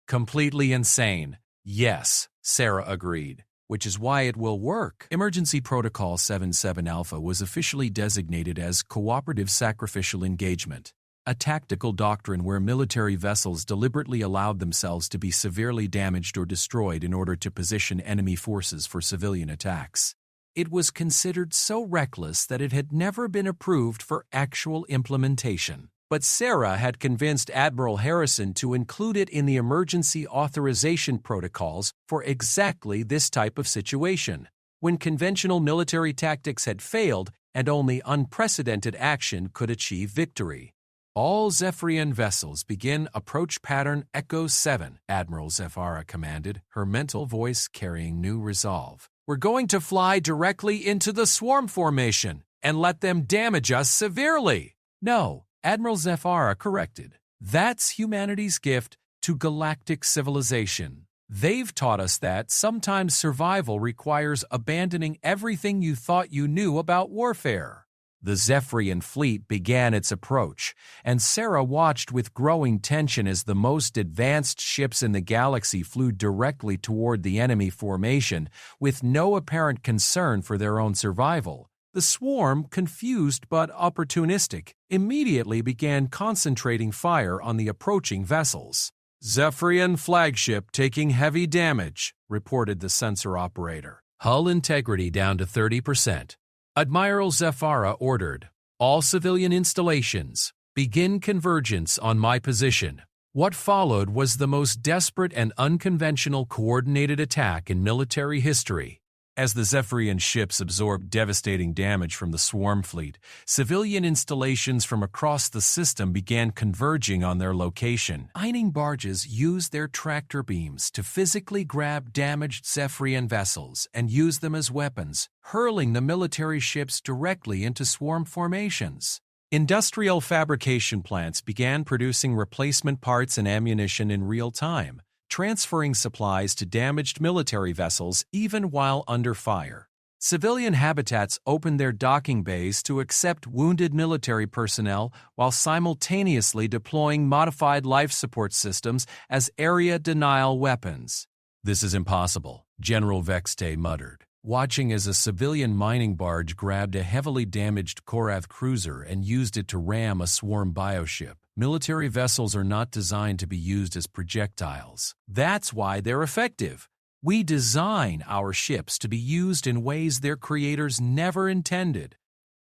completely insane." "Yes," Sarah agreed. "Which is why it will work." Emergency Protocol 77 Alpha was officially designated as Cooperative Sacrificial Engagement, a tactical doctrine where military vessels deliberately allowed themselves to be severely damaged or destroyed in order to position enemy forces for civilian attacks. It was considered so reckless that it had never been approved for actual implementation. But Sarah had convinced Admiral Harrison to include it in the emergency authorization protocols for exactly this type of situation, when conventional military tactics had failed and only unprecedented action could achieve victory. "All Zephyrian vessels begin approach pattern Echo 7, Admiral Zafara commanded, her mental voice carrying new resolve. "We're going to fly directly into the swarm formation and let them damage us severely." "No," Admiral Zafara corrected. "That's humanity's gift to galactic civilization. They've taught us that sometimes survival requires abandoning everything you thought you knew about warfare." The Zephyrian fleet began its approach, and Sarah watched with growing tension as the most advanced ships in the galaxy flew directly toward the enemy formation with no apparent concern for their own survival. The swarm, confused but opportunistic, immediately began concentrating fire on the approaching vessels. "Zephyrian flagship taking heavy damage," reported the sensor operator. "Hull integrity down to 30%. Admiral Zephyra ordered, all civilian installations, begin convergence on my position." What followed was the most desperate and unconventional coordinated attack in military history. As the Zephyrian ships absorbed devastating damage from the swarm fleet, civilian installations from across the system began converging on their location. Mining barges used their tractor beams to physically grab damaged Zephyrian vessels and use them as weapons, hurling the military ships directly into swarm formations. Industrial fabrication plants began producing replacement parts and ammunition in real time, transferring supplies to damaged military vessels even while under fire. Civilian habitats opened their docking bays to accept wounded military personnel while simultaneously deploying modified life support systems as area denial weapons. "This is impossible," General Vexte muttered, watching as a civilian mining barge grabbed a heavily damaged Korath cruiser and used it to ram a swarm bioship. Military vessels are not designed to be used as projectiles. That's why they're effective. We design our ships to be used in ways their creators never intended.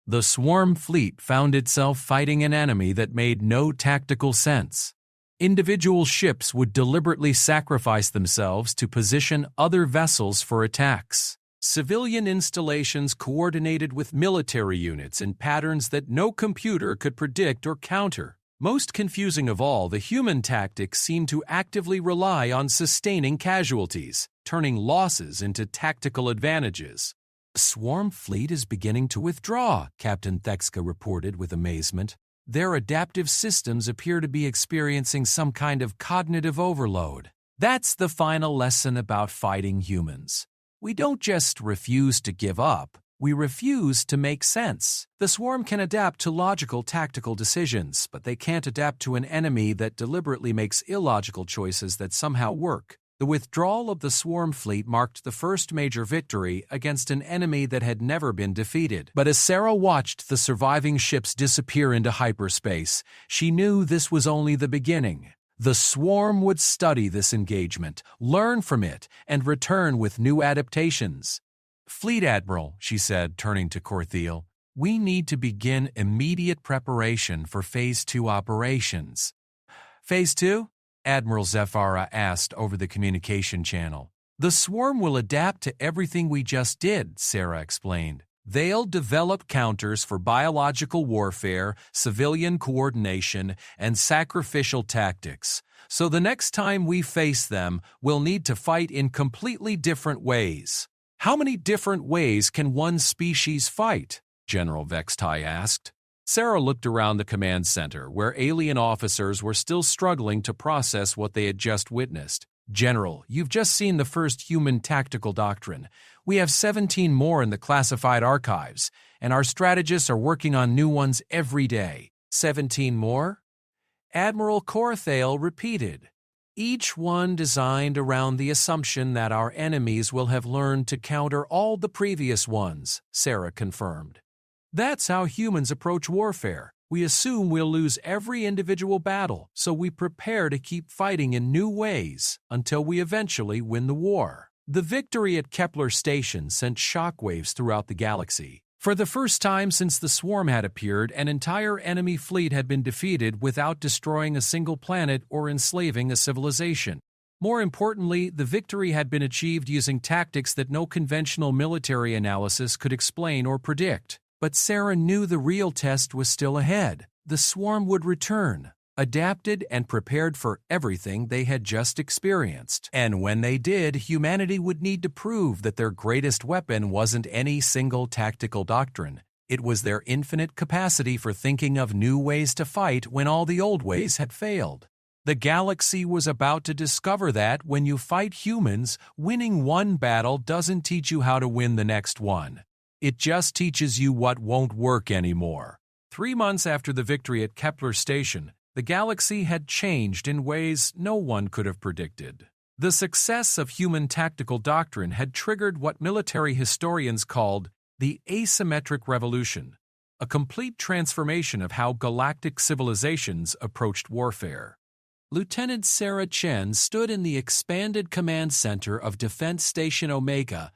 The swarm fleet found itself fighting an enemy that made no tactical sense. Individual ships would deliberately sacrifice themselves to position other vessels for attacks. Civilian installations coordinated with military units in patterns that no computer could predict or counter. Most confusing of all, the human tactics seemed to actively rely on sustaining casualties, turning losses into tactical advantages. "The swarm fleet is beginning to withdraw," Captain Thexka reported with amazement. "Their adaptive systems appear to be experiencing some kind of cognitive overload. That's the final lesson about fighting humans. We don't just refuse to give up, we refuse to make sense. The swarm can adapt to logical tactical decisions, but they can't adapt to an enemy that deliberately makes illogical choices that somehow work." The withdrawal of the swarm fleet marked the first major victory against an enemy that had never been defeated. But as Sarah watched the surviving ships disappear into hyperspace, she knew this was only the beginning. The swarm would study this engagement, learn from it, and return with new adaptations. "Fleet Admiral," she said, turning to Corthiel, "we need to begin immediate preparation for Phase 2 operations." "Phase 2? Admiral Zephyra asked over the communication channel. "The swarm will adapt to everything we just did," Sarah explained. "They'll develop counters for biological warfare, civilian coordination, and sacrificial tactics. So the next time we face them, we'll need to fight in completely different ways." "How many different ways can one species fight?" General Vextai asked. Sarah looked around the command center, where alien officers were still struggling to process what they had just witnessed. "General, you've just seen the first human tactical doctrine. We have 17 more in the classified archives, and our strategists are working on new ones every day." "17 more?" Admiral Corthale repeated. "Each one designed around the assumption that our enemies will have learned to counter all the previous ones," Sarah confirmed. "That's how humans approach warfare. We assume we'll lose every individual battle, so we prepare to keep fighting in new ways until we eventually win the war." The victory at Kepler Station sent shockwaves throughout the galaxy. For the first time since the swarm had appeared, an entire enemy fleet had been defeated without destroying a single planet or enslaving a civilization. More importantly, the victory had been achieved using tactics that no conventional military analysis could explain or predict. But Sarah knew the real test was still ahead. The swarm would return, adapted and prepared for everything they had just experienced. And when they did, humanity would need to prove that their greatest weapon wasn't any single tactical doctrine. It was their infinite capacity for thinking of new ways to fight when all the old ways had failed. The galaxy was about to discover that when you fight humans, winning one battle doesn't teach you how to win the next one. It just teaches you what won't work anymore. 3 months after the victory at Kepler Station, the galaxy had changed in ways no one could have predicted. The success of human tactical doctrine had triggered what military historians called The Asymmetric Revolution, a complete transformation of how galactic civilizations approached warfare. Lieutenant Sarah Chen stood in the expanded command center of Defense Station Omega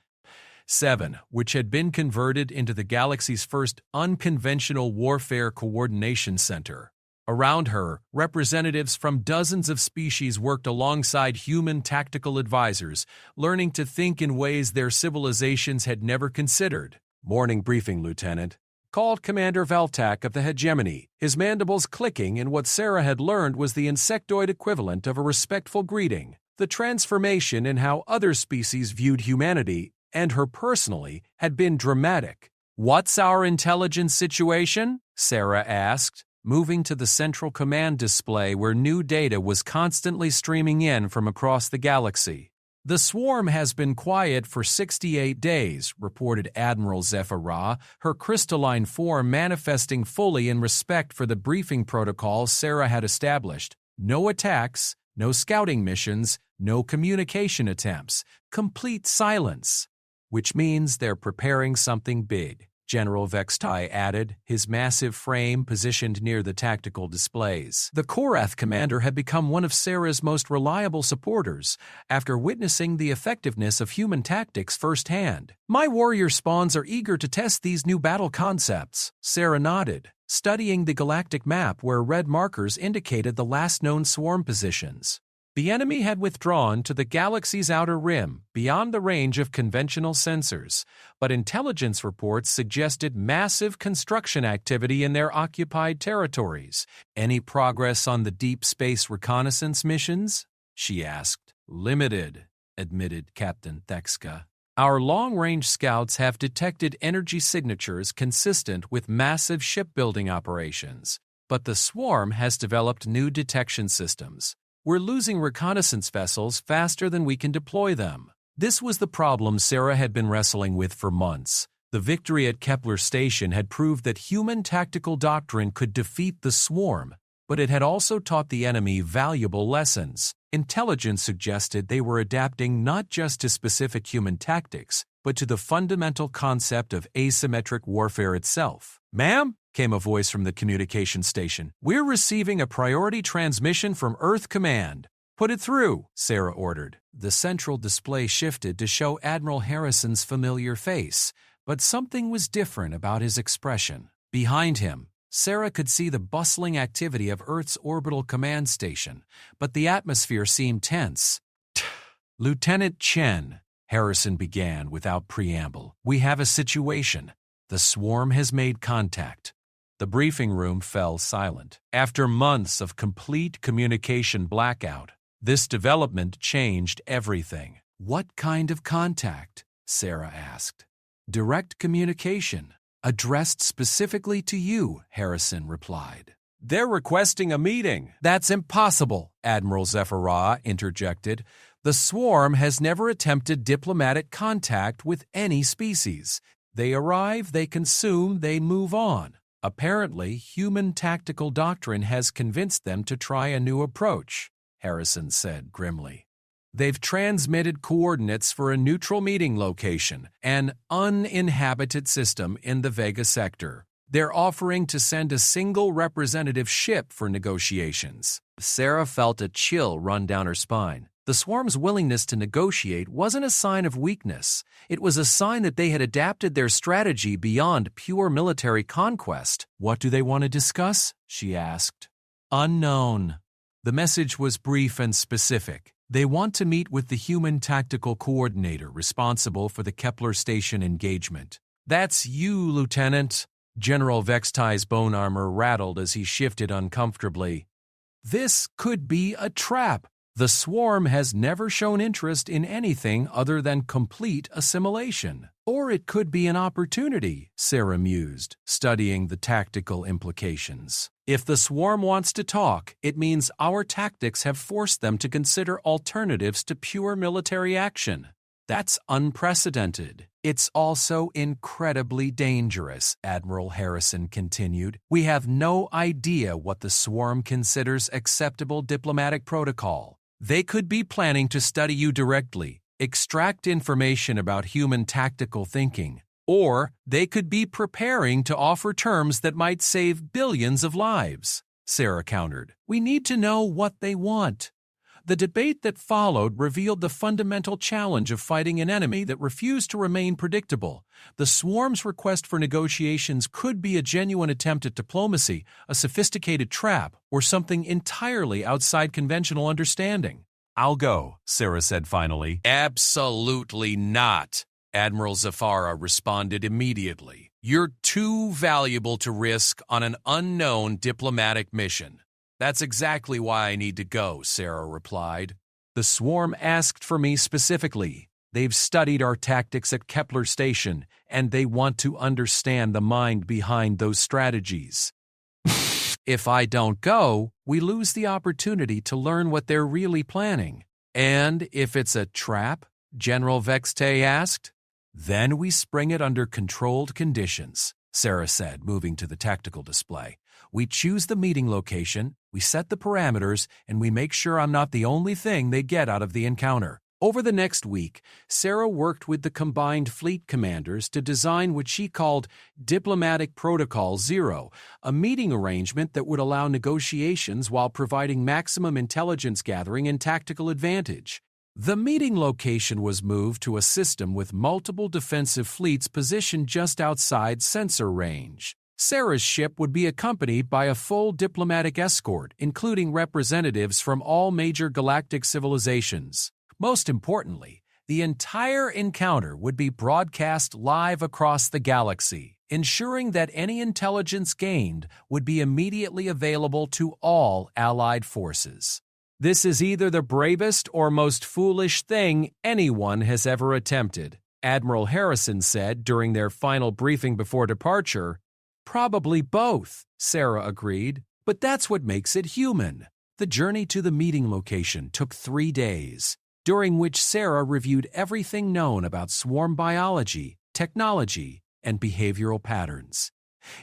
7, which had been converted into the galaxy's first unconventional warfare coordination center. Around her, representatives from dozens of species worked alongside human tactical advisors, learning to think in ways their civilizations had never considered. "Morning briefing, Lieutenant," called Commander Veltak of the Hegemony, his mandibles clicking in what Sarah had learned was the insectoid equivalent of a respectful greeting. The transformation in how other species viewed humanity, and her personally, had been dramatic. "What's our intelligence situation?" Sarah asked, moving to the central command display where new data was constantly streaming in from across the galaxy. "The swarm has been quiet for 68 days, reported Admiral Zephyra, her crystalline form manifesting fully in respect for the briefing protocol Sarah had established. "No attacks, no scouting missions, no communication attempts, complete silence." "Which means they're preparing something big," General Vextai added, his massive frame positioned near the tactical displays. The Korath commander had become one of Sarah's most reliable supporters after witnessing the effectiveness of human tactics firsthand. "My warrior spawns are eager to test these new battle concepts," Sarah nodded, studying the galactic map where red markers indicated the last known swarm positions. The enemy had withdrawn to the galaxy's outer rim, beyond the range of conventional sensors, but intelligence reports suggested massive construction activity in their occupied territories. "Any progress on the deep space reconnaissance missions?" she asked. "Limited," admitted Captain Thexka. "Our long-range scouts have detected energy signatures consistent with massive shipbuilding operations, but the swarm has developed new detection systems. We're losing reconnaissance vessels faster than we can deploy them." This was the problem Sarah had been wrestling with for months. The victory at Kepler Station had proved that human tactical doctrine could defeat the swarm, but it had also taught the enemy valuable lessons. Intelligence suggested they were adapting not just to specific human tactics, but to the fundamental concept of asymmetric warfare itself. "Ma'am?" came a voice from the communication station. "We're receiving a priority transmission from Earth Command." "Put it through," Sarah ordered. The central display shifted to show Admiral Harrison's familiar face, but something was different about his expression. Behind him, Sarah could see the bustling activity of Earth's orbital command station, but the atmosphere seemed tense. "Lieutenant Chen," Harrison began without preamble, "we have a situation. The swarm has made contact." The briefing room fell silent. After months of complete communication blackout, this development changed everything. "What kind of contact?" Sarah asked. "Direct communication, addressed specifically to you," Harrison replied. "They're requesting a meeting." "That's impossible," Admiral Zephyra interjected. "The swarm has never attempted diplomatic contact with any species. They arrive, they consume, they move on. Apparently, human tactical doctrine has convinced them to try a new approach," Harrison said grimly. "They've transmitted coordinates for a neutral meeting location, an uninhabited system in the Vega sector. They're offering to send a single representative ship for negotiations." Sarah felt a chill run down her spine. The swarm's willingness to negotiate wasn't a sign of weakness. It was a sign that they had adapted their strategy beyond pure military conquest. "What do they want to discuss?" she asked. "Unknown." The message was brief and specific. "They want to meet with the human tactical coordinator responsible for the Kepler Station engagement." "That's you, Lieutenant." General Vextai's bone armor rattled as he shifted uncomfortably. "This could be a trap. The swarm has never shown interest in anything other than complete assimilation. Or it could be an opportunity," Sarah mused, studying the tactical implications. "If the swarm wants to talk, it means our tactics have forced them to consider alternatives to pure military action. That's unprecedented. It's also incredibly dangerous," Admiral Harrison continued. "We have no idea what the swarm considers acceptable diplomatic protocol. They could be planning to study you directly, extract information about human tactical thinking, Or they could be preparing to offer terms that might save billions of lives, Sarah countered. We need to know what they want. The debate that followed revealed the fundamental challenge of fighting an enemy that refused to remain predictable. The swarm's request for negotiations could be a genuine attempt at diplomacy, a sophisticated trap, or something entirely outside conventional understanding. I'll go, Sarah said finally. Absolutely not, Admiral Zafara responded immediately. You're too valuable to risk on an unknown diplomatic mission. That's exactly why I need to go, Sarah replied. The swarm asked for me specifically. They've studied our tactics at Kepler Station, and they want to understand the mind behind those strategies. If I don't go, we lose the opportunity to learn what they're really planning. And if it's a trap, General Vexte asked, then we spring it under controlled conditions, Sarah said, moving to the tactical display. We choose the meeting location, we set the parameters, and we make sure I'm not the only thing they get out of the encounter. Over the next week, Sarah worked with the combined fleet commanders to design what she called Diplomatic Protocol Zero, a meeting arrangement that would allow negotiations while providing maximum intelligence gathering and tactical advantage. The meeting location was moved to a system with multiple defensive fleets positioned just outside sensor range. Sarah's ship would be accompanied by a full diplomatic escort, including representatives from all major galactic civilizations. Most importantly, the entire encounter would be broadcast live across the galaxy, ensuring that any intelligence gained would be immediately available to all Allied forces. This is either the bravest or most foolish thing anyone has ever attempted, Admiral Harrison said during their final briefing before departure. Probably both, Sarah agreed, but that's what makes it human. The journey to the meeting location took 3 days, during which Sarah reviewed everything known about swarm biology, technology, and behavioral patterns.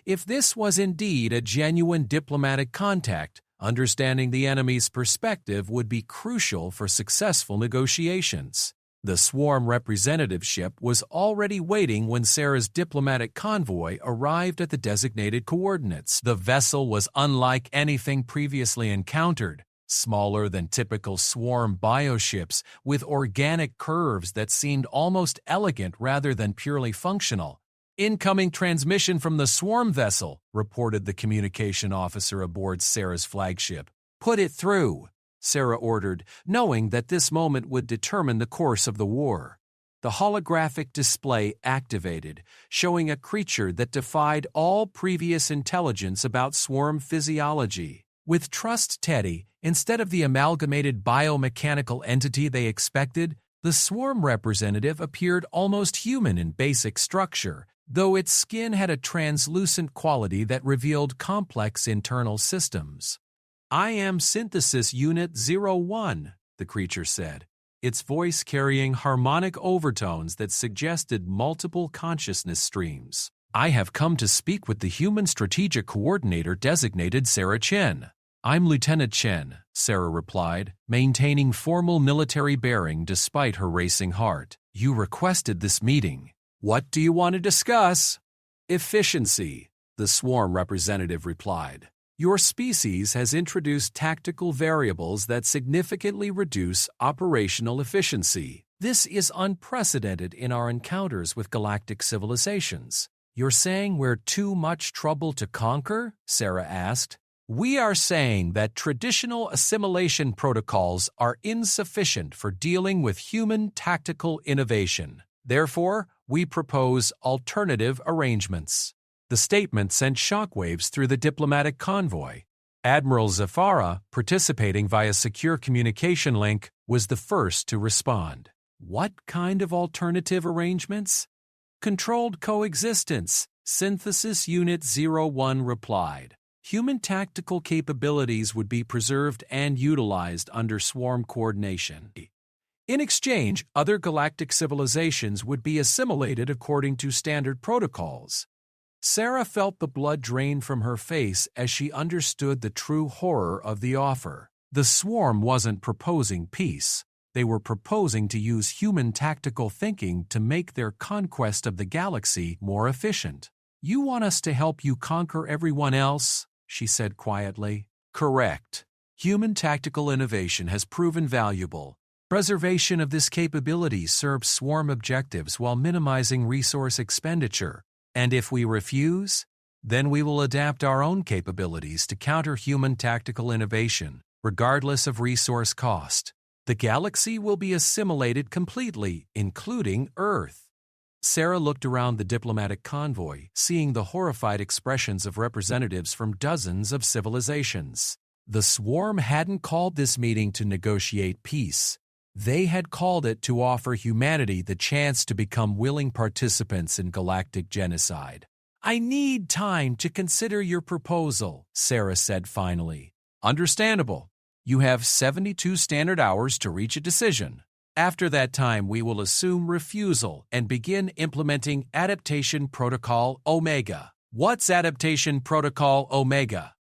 If this was indeed a genuine diplomatic contact, understanding the enemy's perspective would be crucial for successful negotiations. The swarm representative ship was already waiting when Sarah's diplomatic convoy arrived at the designated coordinates. The vessel was unlike anything previously encountered, smaller than typical swarm bioships, with organic curves that seemed almost elegant rather than purely functional. Incoming transmission from the swarm vessel, reported the communication officer aboard Sarah's flagship. Put it through, Sarah ordered, knowing that this moment would determine the course of the war. The holographic display activated, showing a creature that defied all previous intelligence about swarm physiology. With Trust Teddy, instead of the amalgamated biomechanical entity they expected, the swarm representative appeared almost human in basic structure, though its skin had a translucent quality that revealed complex internal systems. I am Synthesis Unit 01, the creature said, its voice carrying harmonic overtones that suggested multiple consciousness streams. I have come to speak with the human strategic coordinator designated Sarah Chen. I'm Lieutenant Chen, Sarah replied, maintaining formal military bearing despite her racing heart. You requested this meeting. What do you want to discuss? Efficiency, the swarm representative replied. Your species has introduced tactical variables that significantly reduce operational efficiency. This is unprecedented in our encounters with galactic civilizations. You're saying we're too much trouble to conquer? Sarah asked. We are saying that traditional assimilation protocols are insufficient for dealing with human tactical innovation. Therefore, we propose alternative arrangements. The statement sent shockwaves through the diplomatic convoy. Admiral Zafara, participating via secure communication link, was the first to respond. What kind of alternative arrangements? Controlled coexistence, Synthesis Unit 01 replied. Human tactical capabilities would be preserved and utilized under swarm coordination. In exchange, other galactic civilizations would be assimilated according to standard protocols. Sarah felt the blood drain from her face as she understood the true horror of the offer. The swarm wasn't proposing peace. They were proposing to use human tactical thinking to make their conquest of the galaxy more efficient. "You want us to help you conquer everyone else?" she said quietly. "Correct. Human tactical innovation has proven valuable. Preservation of this capability serves swarm objectives while minimizing resource expenditure. And if we refuse, then we will adapt our own capabilities to counter human tactical innovation, regardless of resource cost. The galaxy will be assimilated completely, including Earth." Sarah looked around the diplomatic convoy, seeing the horrified expressions of representatives from dozens of civilizations. The swarm hadn't called this meeting to negotiate peace. They had called it to offer humanity the chance to become willing participants in galactic genocide. "I need time to consider your proposal," Sarah said finally. "Understandable. You have 72 standard hours to reach a decision. After that time, we will assume refusal and begin implementing Adaptation Protocol Omega." "What's Adaptation Protocol Omega?"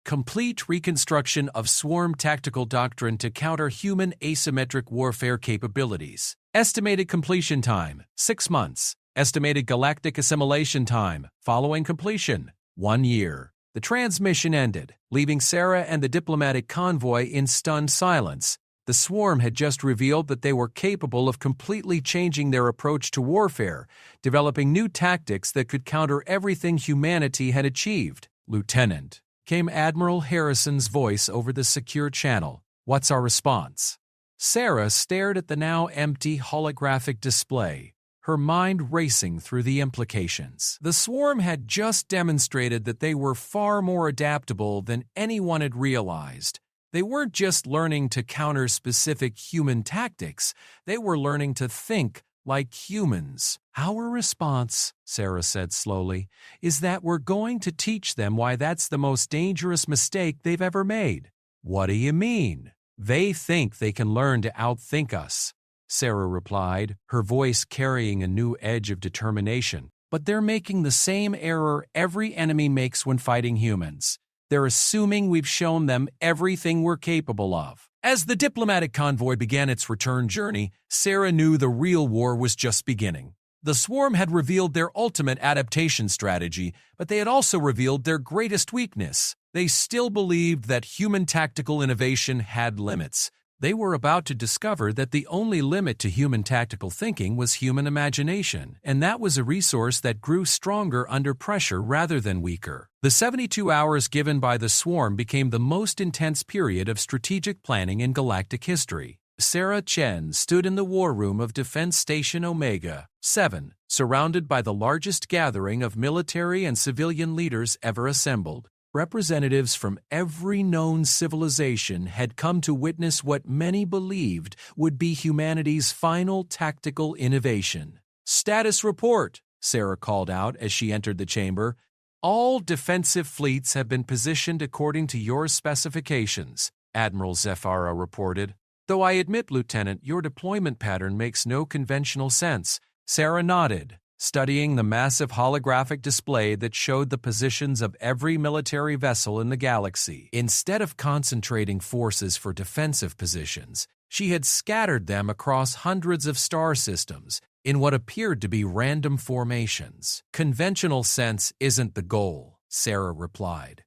"Complete reconstruction of swarm tactical doctrine to counter human asymmetric warfare capabilities. Estimated completion time, 6 months. Estimated galactic assimilation time, following completion, 1 year." The transmission ended, leaving Sarah and the diplomatic convoy in stunned silence. The swarm had just revealed that they were capable of completely changing their approach to warfare, developing new tactics that could counter everything humanity had achieved. "Lieutenant," came Admiral Harrison's voice over the secure channel. "What's our response?" Sarah stared at the now empty holographic display, her mind racing through the implications. The swarm had just demonstrated that they were far more adaptable than anyone had realized. They weren't just learning to counter specific human tactics, they were learning to think like humans. "Our response," Sarah said slowly, "is that we're going to teach them why that's the most dangerous mistake they've ever made." "What do you mean?" "They think they can learn to outthink us," Sarah replied, her voice carrying a new edge of determination. "But they're making the same error every enemy makes when fighting humans. They're assuming we've shown them everything we're capable of." As the diplomatic convoy began its return journey, Sarah knew the real war was just beginning. The swarm had revealed their ultimate adaptation strategy, but they had also revealed their greatest weakness. They still believed that human tactical innovation had limits. They were about to discover that the only limit to human tactical thinking was human imagination, and that was a resource that grew stronger under pressure rather than weaker. The 72 hours given by the swarm became the most intense period of strategic planning in galactic history. Sarah Chen stood in the war room of Defense Station Omega 7, surrounded by the largest gathering of military and civilian leaders ever assembled. Representatives from every known civilization had come to witness what many believed would be humanity's final tactical innovation. "Status report," Sarah called out as she entered the chamber. "All defensive fleets have been positioned according to your specifications," Admiral Zephyra reported. "Though I admit, Lieutenant, your deployment pattern makes no conventional sense." Sarah nodded, studying the massive holographic display that showed the positions of every military vessel in the galaxy. Instead of concentrating forces for defensive positions, she had scattered them across hundreds of star systems in what appeared to be random formations. "Conventional sense isn't the goal," Sarah replied.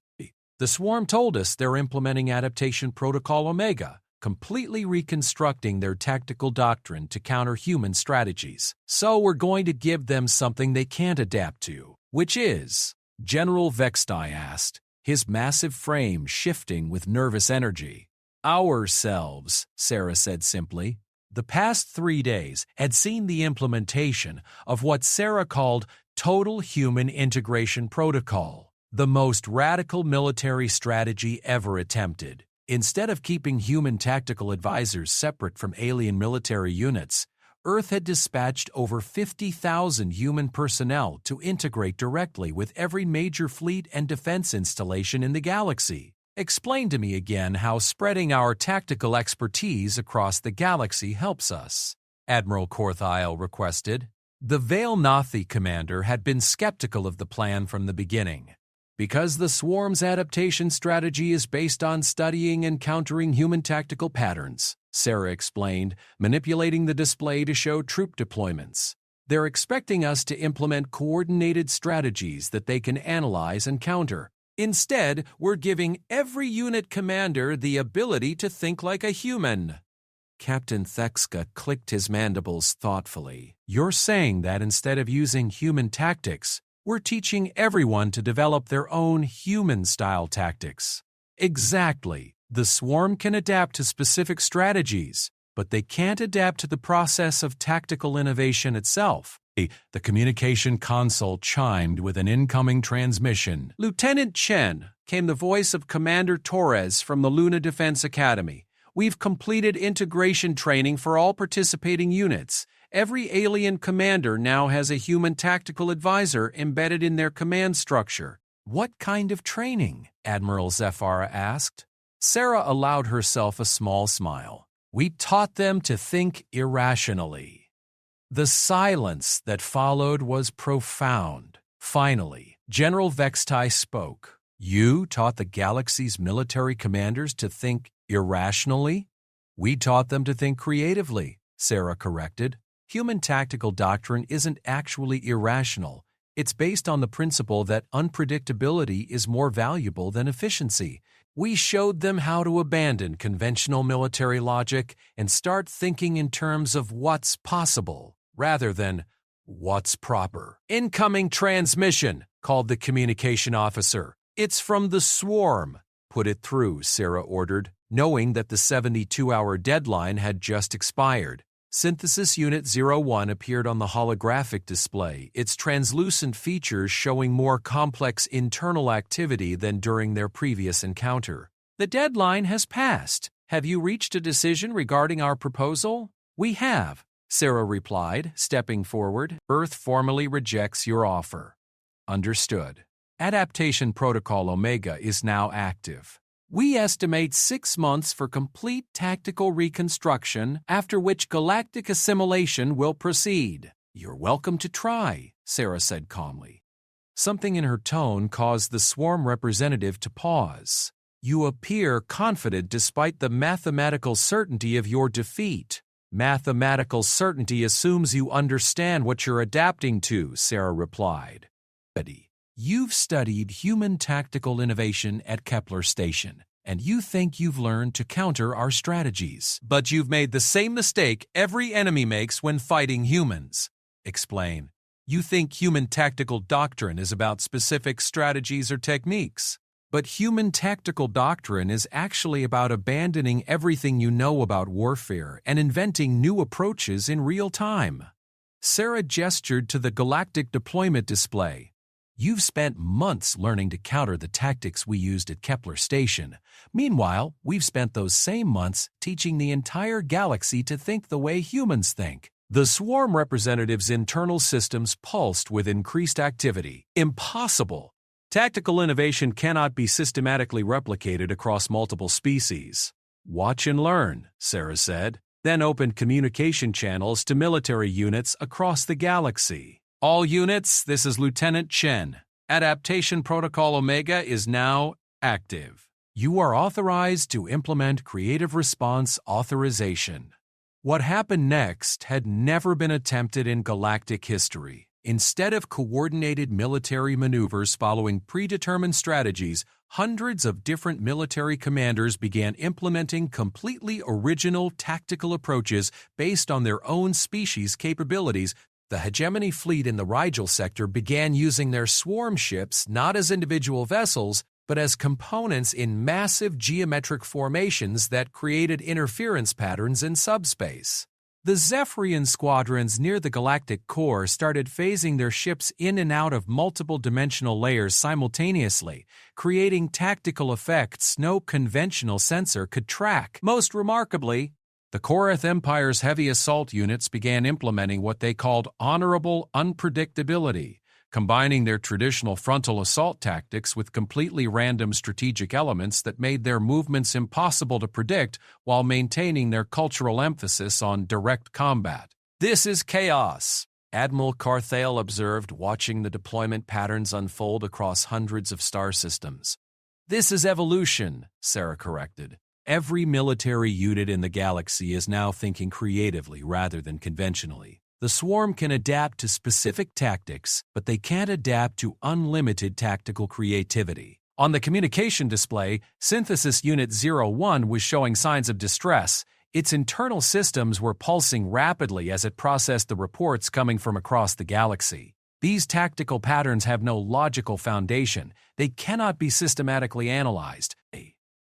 "The swarm told us they're implementing Adaptation Protocol Omega, completely reconstructing their tactical doctrine to counter human strategies. So we're going to give them something they can't adapt to." "Which is?" General Vextai asked, his massive frame shifting with nervous energy. "Ourselves," Sarah said simply. The past 3 days had seen the implementation of what Sarah called Total Human Integration Protocol, the most radical military strategy ever attempted. Instead of keeping human tactical advisors separate from alien military units, Earth had dispatched over 50,000 human personnel to integrate directly with every major fleet and defense installation in the galaxy. "Explain to me again how spreading our tactical expertise across the galaxy helps us," Admiral Korthail requested. The Vale Nathi commander had been skeptical of the plan from the beginning. "Because the swarm's adaptation strategy is based on studying and countering human tactical patterns. Sarah explained, manipulating the display to show troop deployments. They're expecting us to implement coordinated strategies that they can analyze and counter. Instead, we're giving every unit commander the ability to think like a human. Captain Thexka clicked his mandibles thoughtfully. You're saying that instead of using human tactics, we're teaching everyone to develop their own human-style tactics. Exactly. The swarm can adapt to specific strategies, but they can't adapt to the process of tactical innovation itself. The communication console chimed with an incoming transmission. Lieutenant Chen, came the voice of Commander Torres from the Luna Defense Academy. We've completed integration training for all participating units. Every alien commander now has a human tactical advisor embedded in their command structure. What kind of training? Admiral Zephyra asked. Sarah allowed herself a small smile. We taught them to think irrationally. The silence that followed was profound. Finally, General Vextai spoke. You taught the galaxy's military commanders to think irrationally? We taught them to think creatively, Sarah corrected. Human tactical doctrine isn't actually irrational. It's based on the principle that unpredictability is more valuable than efficiency. We showed them how to abandon conventional military logic and start thinking in terms of what's possible, rather than what's proper. Incoming transmission, called the communication officer. It's from the swarm. Put it through, Sarah ordered, knowing that the 72-hour deadline had just expired. Synthesis Unit 01 appeared on the holographic display, its translucent features showing more complex internal activity than during their previous encounter. The deadline has passed. Have you reached a decision regarding our proposal? We have, Sarah replied, stepping forward. Earth formally rejects your offer. Understood. Adaptation Protocol Omega is now active. We estimate 6 months for complete tactical reconstruction, after which galactic assimilation will proceed. You're welcome to try, Sarah said calmly. Something in her tone caused the swarm representative to pause. You appear confident despite the mathematical certainty of your defeat. Mathematical certainty assumes you understand what you're adapting to, Sarah replied. You've studied human tactical innovation at Kepler Station, and you think you've learned to counter our strategies. But you've made the same mistake every enemy makes when fighting humans. Explain. You think human tactical doctrine is about specific strategies or techniques. But human tactical doctrine is actually about abandoning everything you know about warfare and inventing new approaches in real time. Sarah gestured to the galactic deployment display. You've spent months learning to counter the tactics we used at Kepler Station. Meanwhile, we've spent those same months teaching the entire galaxy to think the way humans think. The swarm representative's internal systems pulsed with increased activity. Impossible! Tactical innovation cannot be systematically replicated across multiple species. Watch and learn, Sarah said, then opened communication channels to military units across the galaxy. All units, this is Lieutenant Chen. Adaptation Protocol Omega is now active. You are authorized to implement Creative Response Authorization. What happened next had never been attempted in galactic history. Instead of coordinated military maneuvers following predetermined strategies, hundreds of different military commanders began implementing completely original tactical approaches based on their own species' capabilities. The hegemony fleet in the Rigel sector began using their swarm ships not as individual vessels, but as components in massive geometric formations that created interference patterns in subspace. The Zephyrian squadrons near the galactic core started phasing their ships in and out of multiple dimensional layers simultaneously, creating tactical effects no conventional sensor could track. Most remarkably, the Korath Empire's heavy assault units began implementing what they called honorable unpredictability, combining their traditional frontal assault tactics with completely random strategic elements that made their movements impossible to predict while maintaining their cultural emphasis on direct combat. This is chaos, Admiral Carthale observed, watching the deployment patterns unfold across hundreds of star systems. This is evolution, Sarah corrected. Every military unit in the galaxy is now thinking creatively rather than conventionally. The swarm can adapt to specific tactics, but they can't adapt to unlimited tactical creativity. On the communication display, Synthesis Unit 01 was showing signs of distress. Its internal systems were pulsing rapidly as it processed the reports coming from across the galaxy. These tactical patterns have no logical foundation. They cannot be systematically analyzed.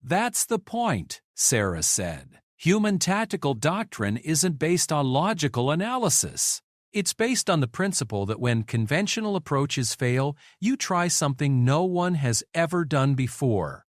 That's the point, Sarah said. Human tactical doctrine isn't based on logical analysis. It's based on the principle that when conventional approaches fail, you try something no one has ever done before.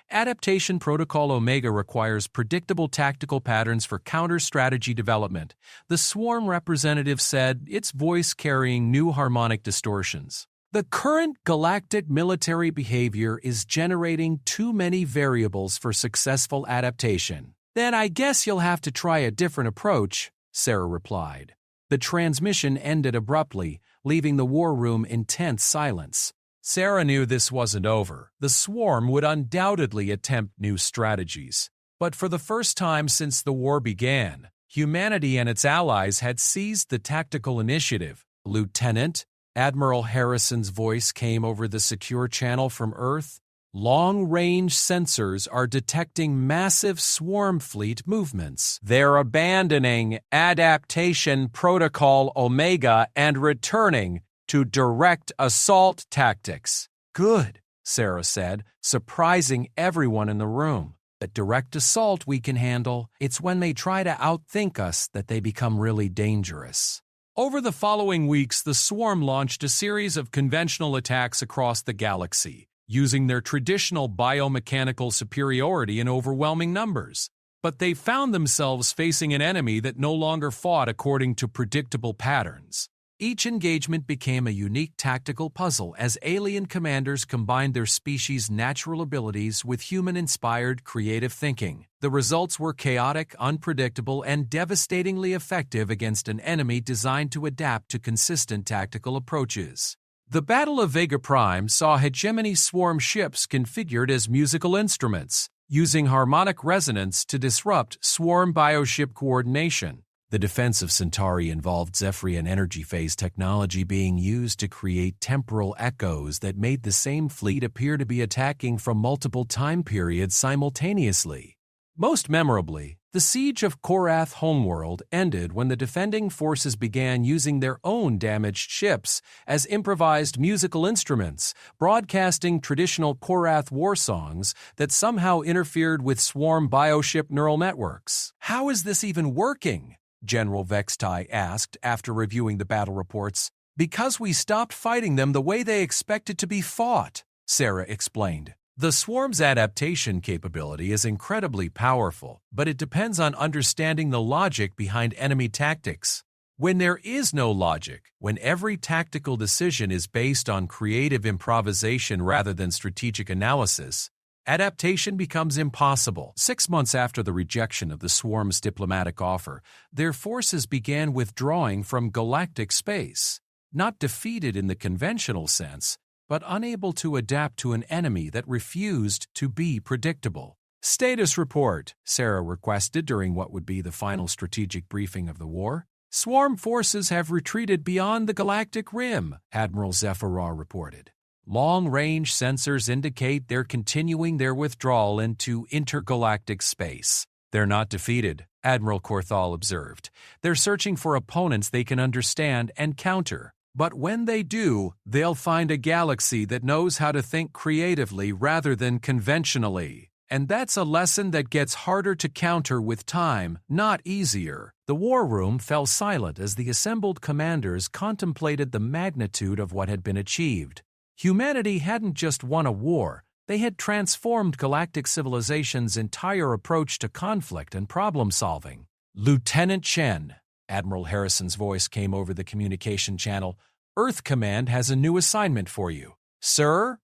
Adaptation Protocol Omega requires predictable tactical patterns for counter-strategy development. The swarm representative said, its voice carrying new harmonic distortions. The current galactic military behavior is generating too many variables for successful adaptation. Then I guess you'll have to try a different approach, Sarah replied. The transmission ended abruptly, leaving the war room in tense silence. Sarah knew this wasn't over. The swarm would undoubtedly attempt new strategies. But for the first time since the war began, humanity and its allies had seized the tactical initiative. Lieutenant, Admiral Harrison's voice came over the secure channel from Earth. Long-range sensors are detecting massive swarm fleet movements. They're abandoning Adaptation Protocol Omega and returning to direct assault tactics. Good, Sarah said, surprising everyone in the room. That direct assault we can handle. It's when they try to outthink us that they become really dangerous. Over the following weeks, the swarm launched a series of conventional attacks across the galaxy, using their traditional biomechanical superiority in overwhelming numbers. But they found themselves facing an enemy that no longer fought according to predictable patterns. Each engagement became a unique tactical puzzle as alien commanders combined their species' natural abilities with human-inspired creative thinking. The results were chaotic, unpredictable, and devastatingly effective against an enemy designed to adapt to consistent tactical approaches. The Battle of Vega Prime saw hegemony swarm ships configured as musical instruments, using harmonic resonance to disrupt swarm bioship coordination. The defense of Centauri involved Zephyrian energy phase technology being used to create temporal echoes that made the same fleet appear to be attacking from multiple time periods simultaneously. Most memorably, the siege of Korath Homeworld ended when the defending forces began using their own damaged ships as improvised musical instruments, broadcasting traditional Korath war songs that somehow interfered with swarm bioship neural networks. How is this even working? General Vextai asked after reviewing the battle reports. Because we stopped fighting them the way they expected to be fought, Sarah explained. The swarm's adaptation capability is incredibly powerful, but it depends on understanding the logic behind enemy tactics. When there is no logic, when every tactical decision is based on creative improvisation rather than strategic analysis, adaptation becomes impossible. 6 months after the rejection of the swarm's diplomatic offer, their forces began withdrawing from galactic space, not defeated in the conventional sense, but unable to adapt to an enemy that refused to be predictable. Status report, Sarah requested during what would be the final strategic briefing of the war. Swarm forces have retreated beyond the galactic rim, Admiral Zephyra reported. Long-range sensors indicate they're continuing their withdrawal into intergalactic space. They're not defeated, Admiral Korthal observed. They're searching for opponents they can understand and counter. But when they do, they'll find a galaxy that knows how to think creatively rather than conventionally. And that's a lesson that gets harder to counter with time, not easier. The war room fell silent as the assembled commanders contemplated the magnitude of what had been achieved. Humanity hadn't just won a war, they had transformed galactic civilization's entire approach to conflict and problem-solving. Lieutenant Chen, Admiral Harrison's voice came over the communication channel. Earth Command has a new assignment for you. Sir,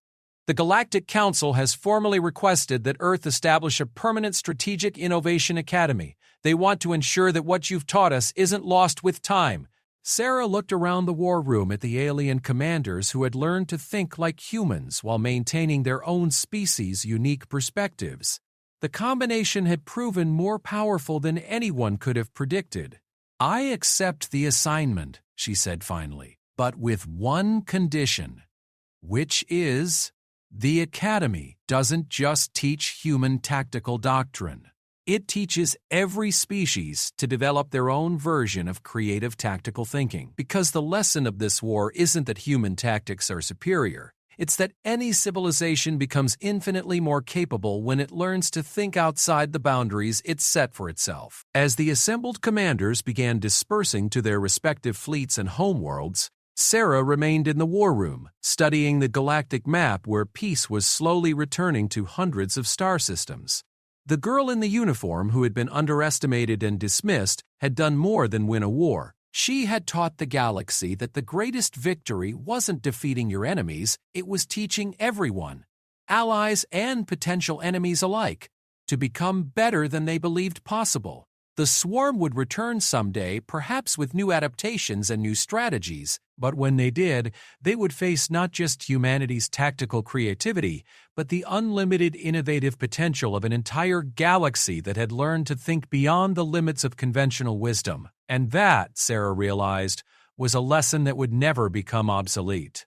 the Galactic Council has formally requested that Earth establish a permanent strategic innovation academy. They want to ensure that what you've taught us isn't lost with time. Sarah looked around the war room at the alien commanders who had learned to think like humans while maintaining their own species' unique perspectives. The combination had proven more powerful than anyone could have predicted. "I accept the assignment," she said finally, "but with one condition, which is the Academy doesn't just teach human tactical doctrine. It teaches every species to develop their own version of creative tactical thinking. Because the lesson of this war isn't that human tactics are superior. It's that any civilization becomes infinitely more capable when it learns to think outside the boundaries it's set for itself." As the assembled commanders began dispersing to their respective fleets and homeworlds, Sarah remained in the war room, studying the galactic map where peace was slowly returning to hundreds of star systems. The girl in the uniform who had been underestimated and dismissed had done more than win a war. She had taught the galaxy that the greatest victory wasn't defeating your enemies, it was teaching everyone, allies and potential enemies alike, to become better than they believed possible. The swarm would return someday, perhaps with new adaptations and new strategies, but when they did, they would face not just humanity's tactical creativity, but the unlimited innovative potential of an entire galaxy that had learned to think beyond the limits of conventional wisdom. And that, Sarah realized, was a lesson that would never become obsolete.